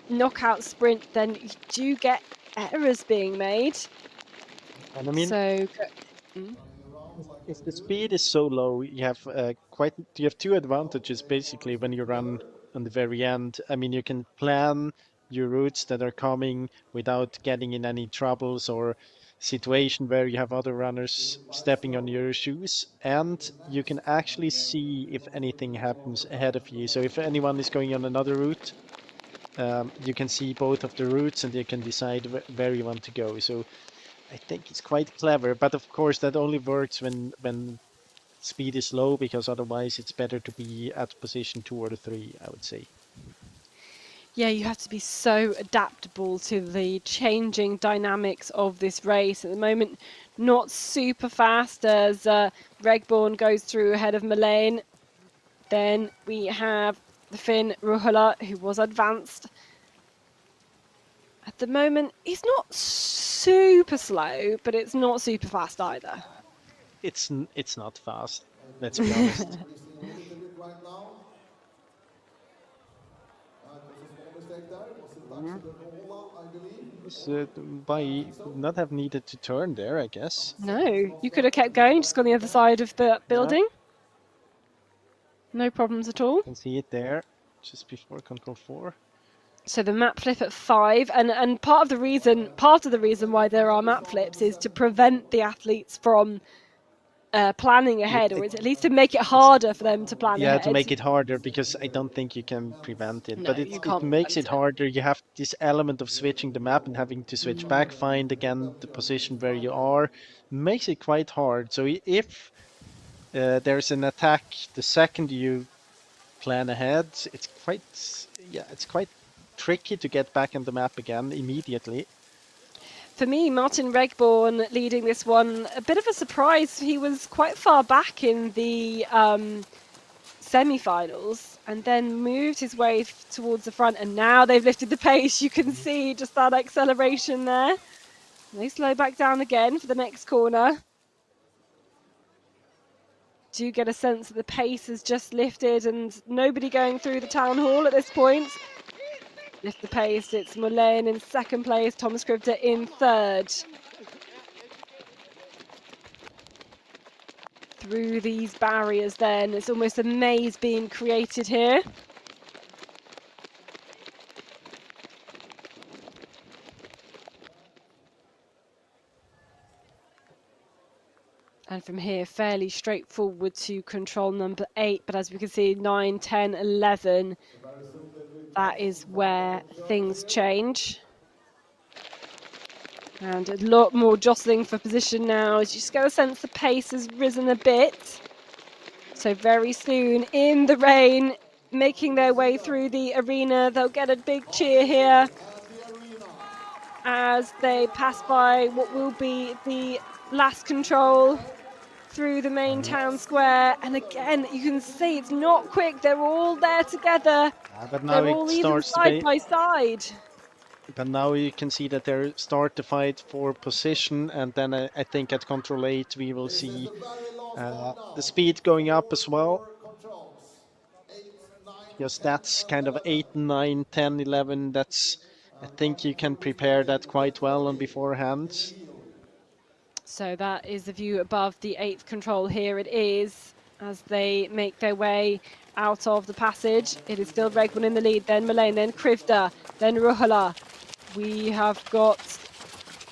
knockout sprint. Then you do get errors being made. And I mean, so if the speed is so low, you have you have 2 advantages basically when you run on the very end. I mean, you can plan your routes that are coming without getting in any troubles or situation where you have other runners stepping on your shoes, and you can actually see if anything happens ahead of you. So if anyone is going on another route, you can see both of the routes and you can decide where you want to go. So I think it's quite clever, but of course that only works when speed is low, because otherwise it's better to be at position 2 or 3, I would say. Yeah, you have to be so adaptable to the changing dynamics of this race. At the moment, not super fast as Regborn goes through ahead of Mollén. Then we have the Finn Ruhola, who was advanced. At the moment, he's not super slow, but it's not super fast either. It's not fast, let's be honest. By not have needed to turn there, I guess. No, you could have kept going, just gone the other side of the building. No problems at all. You can see it there, just before control 4. So the map flip at 5, and part of the reason why there are map flips is to prevent the athletes from planning ahead, or it's at least to make it harder for them to plan ahead. Yeah, to make it harder, because I don't think you can prevent it. No, but you it can't makes it prevent it. harder. You have this element of switching the map and having to switch back, find again the position where you are. Makes it quite hard. So if there's an attack, the second you plan ahead, it's quite tricky to get back on the map again immediately. For me, Martin Regborn leading this one, a bit of a surprise. He was quite far back in the semi-finals and then moved his way towards the front, and now they've lifted the pace. You can see just that acceleration there. And they slow back down again for the next corner. Do get a sense that the pace has just lifted and nobody going through the town hall at this point. Lift the pace, it's Mullane in second place, Thomas Krivda in third. Through these barriers then, it's almost a maze being created here. And from here, fairly straightforward to control number 8, but as we can see, 9, 10, 11, that is where things change. And a lot more jostling for position now. As you just get a sense the pace has risen a bit. So very soon, in the rain, making their way through the arena, they'll get a big cheer here as they pass by what will be the last control through the main town square. And again, you can see it's not quick. They're all there together. But now They're all it even starts side by side. But now you can see that they start the fight for position, and then I think at control 8 we will see the speed going up as well. Because that's kind of 8, 9, 10, 11. I think you can prepare that quite well on beforehand. So that is the view above the 8th control. Here it is as they make their way out of the passage. It is still Regborn in the lead, then Mullane, then Krivda, then Ruhala. We have got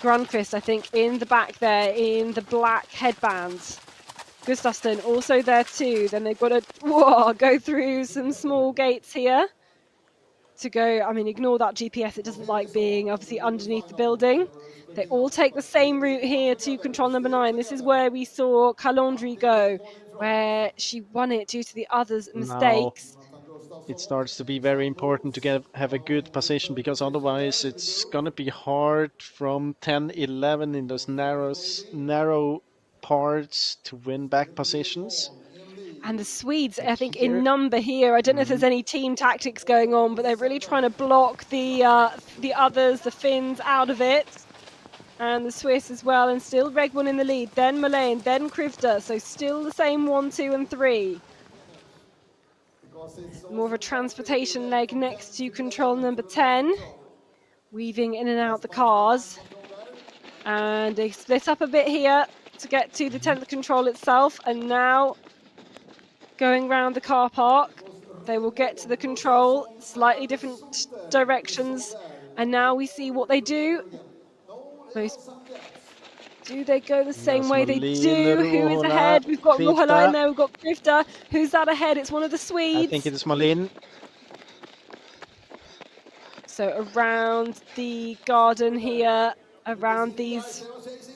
Grunquist, I think, in the back there in the black headband. Gustafsson also there too. Then they've got to go through some small gates here to go. I mean, ignore that GPS. It doesn't like being obviously underneath the building. They all take the same route here to control number 9. This is where we saw Calandry go, where she won it due to the others' mistakes. Now it starts to be very important to have a good position, because otherwise it's going to be hard from 10, 11 in those narrow parts to win back positions. And the Swedes, I think, in number here. I don't know if there's any team tactics going on, but they're really trying to block the others, the Finns, out of it. And the Swiss as well, and still Regborn in the lead, then Mullane, then Krivda, so still the same 1, 2 and 3. More of a transportation leg next to control number 10, weaving in and out the cars. And they split up a bit here to get to the 10th control itself, and now going round the car park, they will get to the control, slightly different directions, and now we see what they do. Do they go the same way? They do. Who is ahead? We've got Ruhala in there, we've got Krivda. Who's that ahead? It's one of the Swedes. I think it is Mullane. So around the garden here, around these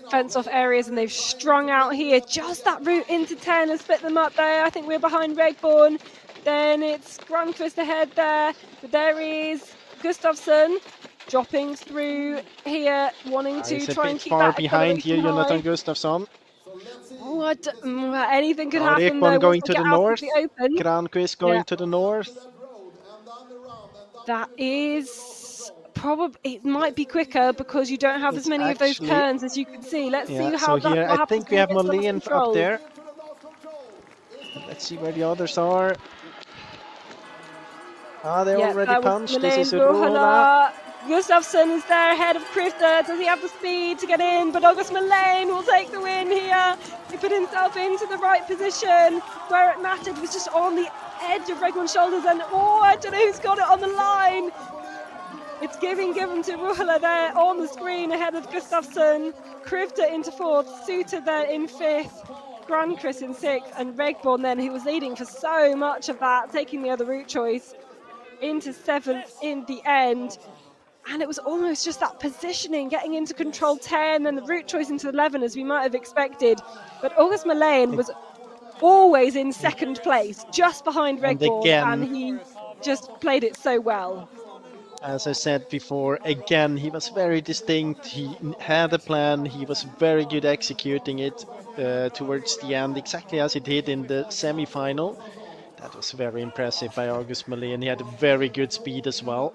fence-off areas, and they've strung out here. Just that route into 10 and split them up there. I think we're behind Regborn. Then it's Grunquist ahead there. But there is Gustafsson dropping through here, wanting to try and keep far that behind here, Jonathan high. Gustafsson. Anything could happen though. Going to the north. Open. Granqvist going to the north. That is probably, it might be quicker because you don't have as many of those turns as you can see. Let's see how so here what I think we have Mullane up there. Let's see where the others are. They already punched. This is Ruhala. Gustafsson is there ahead of Krifta. Does he have the speed to get in? But August Mullane will take the win here. He put himself into the right position. Where it mattered was just on the edge of Regman's shoulders. And I don't know who's got it on the line. It's given to Ruhala there on the screen ahead of Gustafsson. Krifta into fourth, Suter there in fifth, Granqvist in sixth, and Regborn then, who was leading for so much of that, taking the other route choice, into seventh in the end. And it was almost just that positioning, getting into control 10 and the route choice into 11 as we might have expected. But August Mullane was always in second place, just behind Regborn, and he just played it so well. As I said before, again, he was very distinct. He had a plan. He was very good executing it towards the end, exactly as he did in the semi-final. That was very impressive by August Mullane. He had very good speed as well.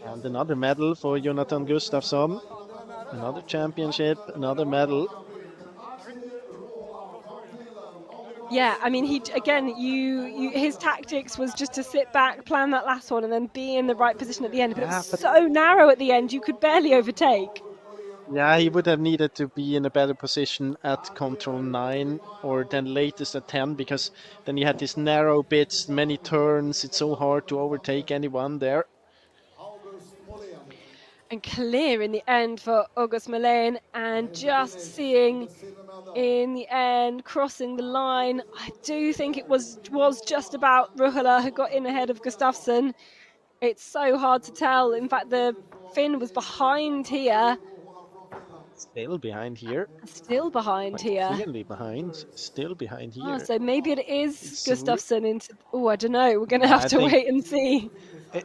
And another medal for Jonathan Gustafsson. Another championship, another medal. Yeah, I mean, his tactics was just to sit back, plan that last one, and then be in the right position at the end. But it was so narrow at the end, you could barely overtake. Yeah, he would have needed to be in a better position at control 9 or then latest at 10, because then you had these narrow bits, many turns. It's so hard to overtake anyone there. And clear in the end for August Mullane, and just seeing in the end crossing the line, I do think it was just about Ruhala who got in ahead of Gustafsson. It's so hard to tell. In fact, the Finn was behind here. Still behind here. Still behind here. Clearly behind. Still behind here. Oh, so maybe it is Gustafsson into. Oh, I don't know. We're going to have to wait and see.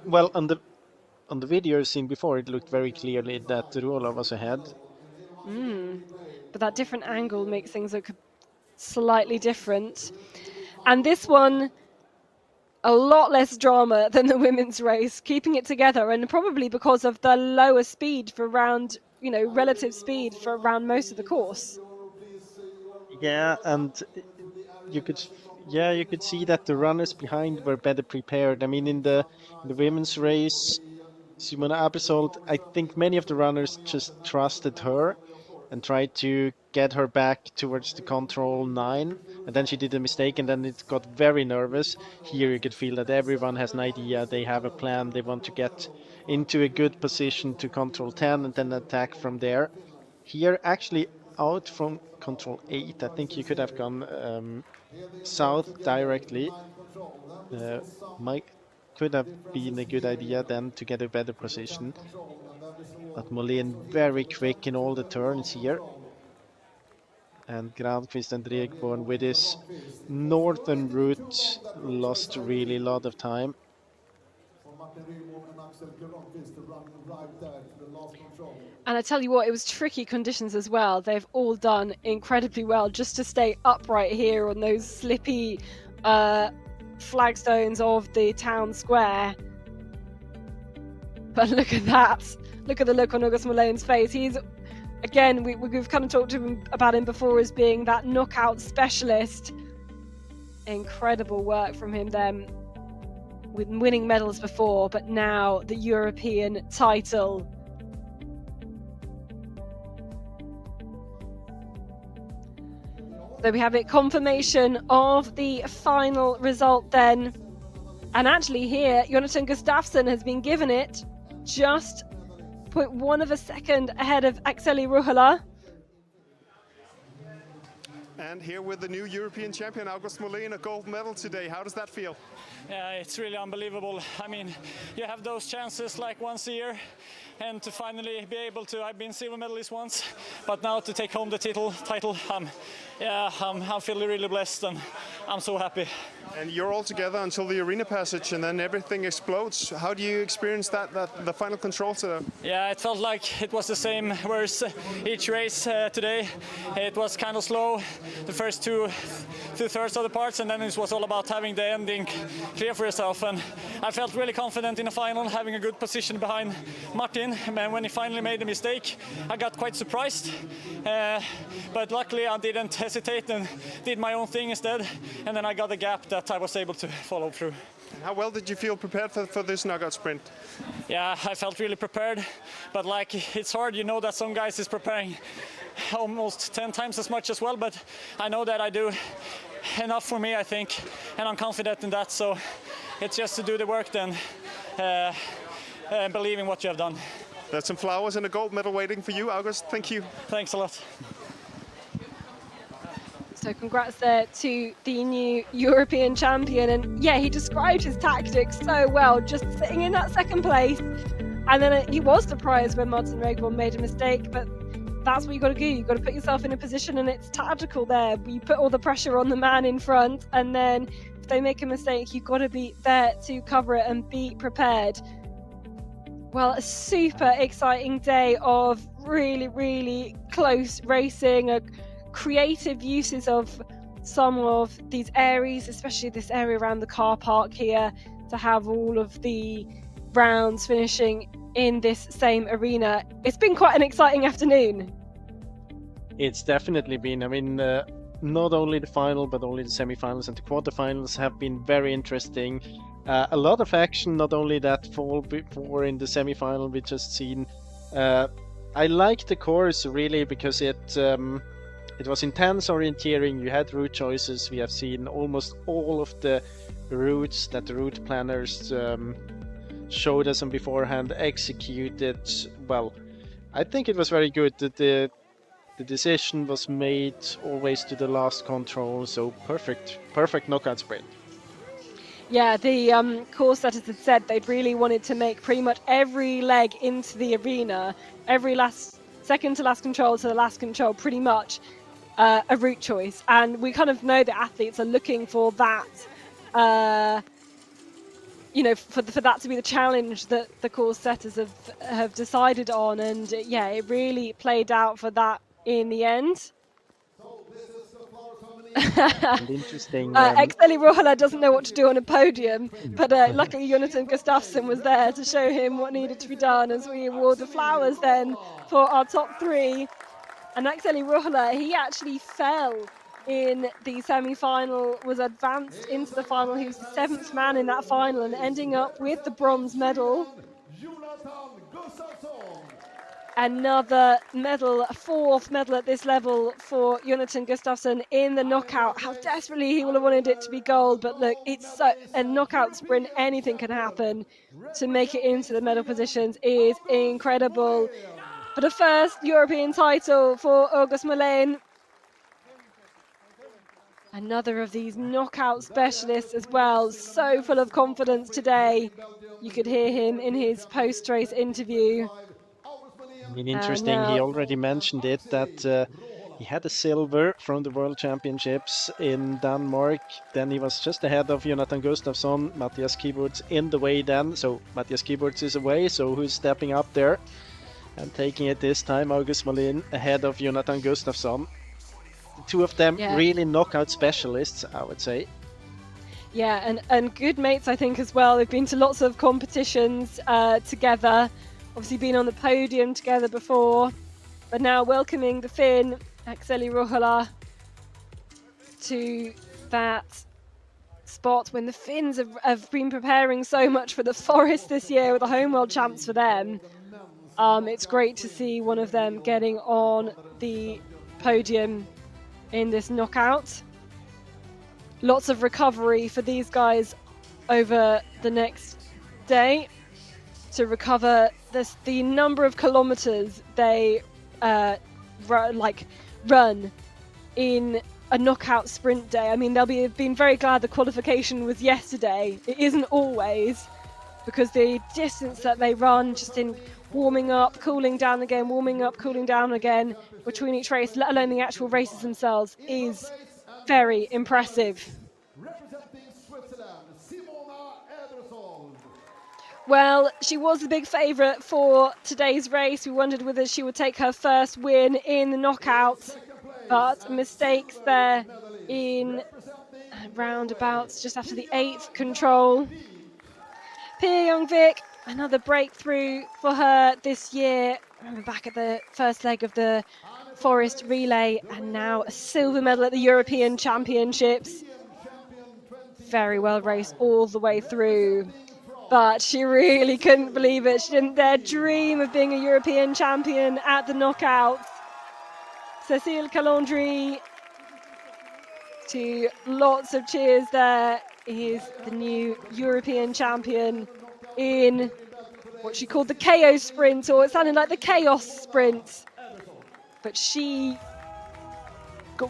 Well, on the video seen before, it looked very clearly that Ruhala was ahead. But that different angle makes things look slightly different. And this one, a lot less drama than the women's race, keeping it together, and probably because of the lower speed for round, relative speed for around most of the course. Yeah, and you could see that the runners behind were better prepared. I mean, in the women's race, Simona Abersold, I think many of the runners just trusted her and tried to get her back towards the control 9, and then she did a mistake, and then it got very nervous. Here you could feel that everyone has an idea, they have a plan, they want to get into a good position to control 10 and then attack from there. Here, actually out from control 8, I think you could have gone south directly. Could have been a good idea then to get a better position. But Mullane very quick in all the turns here. And Granqvist and Regborn with his northern route lost really a lot of time. And I tell you what, it was tricky conditions as well. They've all done incredibly well just to stay upright here on those slippy flagstones of the town square. But look at that. Look at the look on August Mullane's face. He's, again, we've kind of talked about him before as being that knockout specialist. Incredible work from him then, with winning medals before, but now the European title. So we have a confirmation of the final result then. And actually here, Jonathan Gustafsson has been given it just 0.1 of a second ahead of Akseli Ruhala. And here with the new European champion, August Mullane, a gold medal today. How does that feel? Yeah, it's really unbelievable. I mean, you have those chances like once a year, and to finally be able to, I've been silver medalist once, but now to take home the title, I'm feeling really blessed, and I'm so happy. And you're all together until the arena passage, and then everything explodes. How do you experience that the final control today? Yeah, it felt like it was the same, whereas each race today, it was kind of slow, the first two-thirds of the parts, and then it was all about having the ending clear for yourself. And I felt really confident in the final, having a good position behind Martin. And when he finally made a mistake, I got quite surprised. But luckily I didn't hesitate and did my own thing instead. And then I got a gap that I was able to follow through. How well did you feel prepared for this knockout sprint? Yeah, I felt really prepared, but like it's hard. You know that some guys is preparing almost 10 times as much as well, but I know that I do enough for me, I think, and I'm confident in that. So it's just to do the work then, believe in what you have done. There's some flowers and a gold medal waiting for you, August. Thank you. Thanks a lot. So congrats there to the new European champion. And yeah, he described his tactics so well, just sitting in that second place. And then he was surprised when Martin Regborn made a mistake, but that's what you got to do. You've got to put yourself in a position, and it's tactical there. You put all the pressure on the man in front, and then if they make a mistake, you've got to be there to cover it and be prepared. Well, a super exciting day of really, really close racing, creative uses of some of these areas, especially this area around the car park here, to have all of the rounds finishing in this same arena. It's been quite an exciting afternoon. It's definitely been. I mean, not only the final, but only the semifinals and the quarterfinals have been very interesting. A lot of action, not only that fall before in the semifinal we just seen. I like the course really because it was intense orienteering. You had route choices. We have seen almost all of the routes that the route planners showed us and beforehand executed well. I think it was very good that the decision was made always to the last control, so perfect knockout sprint. Yeah, the course setters had said they'd really wanted to make pretty much every leg into the arena, every second to last control to the last control, pretty much a route choice. And we kind of know that athletes are looking for that, for that to be the challenge that the course setters have decided on. And yeah, it really played out for that in the end. And interesting. Exeli Ruohola doesn't know what to do on a podium, but luckily Jonathan Gustafsson was there to show him what needed to be done as we award the flowers then for our top three. And Exeli Ruohola, he actually fell in the semi-final, was advanced into the final. He was the 7th man in that final and ending up with the bronze medal. Another medal, a 4th medal at this level for Jonathan Gustafsson in the knockout. How desperately he would have wanted it to be gold, but look, it's a knockout sprint. Anything can happen. To make it into the medal positions is incredible. For the first European title for August Molén. Another of these knockout specialists as well. So full of confidence today. You could hear him in his post-race interview. I mean, interesting, he already mentioned it, that he had a silver from the World Championships in Denmark. Then he was just ahead of Jonathan Gustafsson, Matthias Kiburtz in the way then. So Matthias Kiburtz is away, so who's stepping up there and taking it this time? August Molén ahead of Jonathan Gustafsson. The two of them really knockout specialists, I would say. Yeah, and good mates, I think, as well. They've been to lots of competitions together. Obviously been on the podium together before, but now welcoming the Finn, Exeli Ruohola, to that spot when the Finns have been preparing so much for the Forest this year with the home world champs for them. It's great to see one of them getting on the podium in this knockout. Lots of recovery for these guys over the next day to recover the number of kilometers they run in a knockout sprint day. I mean, they'll be been very glad the qualification was yesterday. It isn't always, because the distance that they run just in warming up, cooling down again, warming up, cooling down again between each race, let alone the actual races themselves, is very impressive. Well, she was the big favourite for today's race. We wondered whether she would take her first win in the knockout, but mistakes there in roundabouts just after the 8th control. Pia Young-Vik, another breakthrough for her this year. Remember back at the first leg of the Forest Relay, and now a silver medal at the European Championships. Very well raced all the way through, but she really couldn't believe it. She didn't dare dream of being a European champion at the knockouts. Cécile Calandry, to lots of cheers there, is the new European champion in what she called the KO sprint, or it sounded like the chaos sprint. But she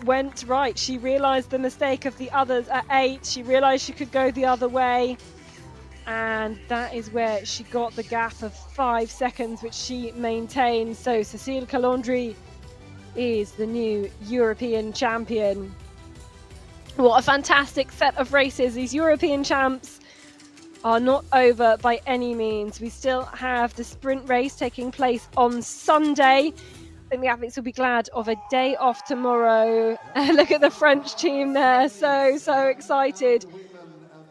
went right. She realised the mistake of the others at 8. She realised she could go the other way. And that is where she got the gap of 5 seconds, which she maintained. So Cécile Calandry is the new European champion. What a fantastic set of races. These European champs are not over by any means. We still have the sprint race taking place on Sunday. I think the athletes will be glad of a day off tomorrow. Look at the French team there, so excited.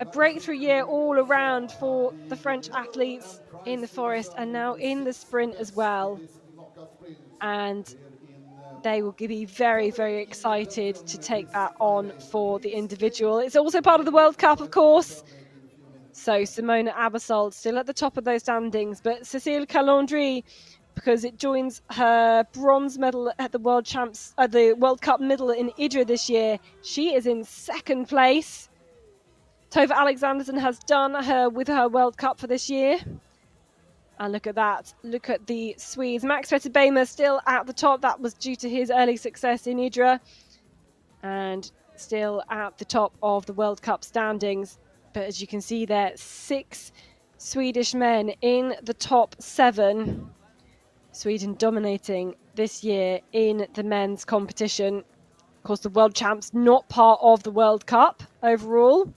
A breakthrough year all around for the French athletes in the Forest and now in the sprint as well. And they will be very, very excited to take that on for the individual. It's also part of the World Cup, of course. So Simona Aebersold still at the top of those standings, but Cécile Calandry, because it joins her bronze medal at the World Cup medal in Idre this year, she is in second place. Tove Alexandersen has done her with her World Cup for this year. And look at that. Look at the Swedes. Max Vetter-Bämer still at the top. That was due to his early success in Idre. And still at the top of the World Cup standings. But as you can see there, 6 Swedish men in the top 7. Sweden dominating this year in the men's competition. Of course, the world champs not part of the World Cup overall.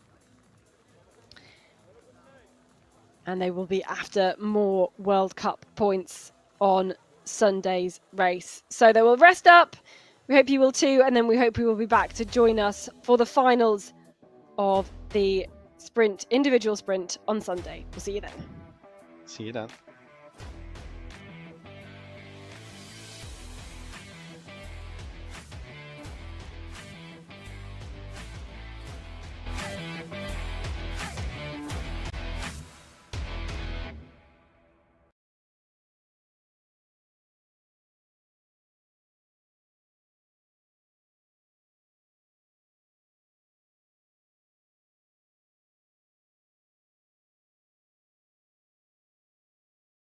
And they will be after more World Cup points on Sunday's race. So they will rest up. We hope you will too. And then we hope you will be back to join us for the finals of the sprint, individual sprint on Sunday. We'll see you then. See you then.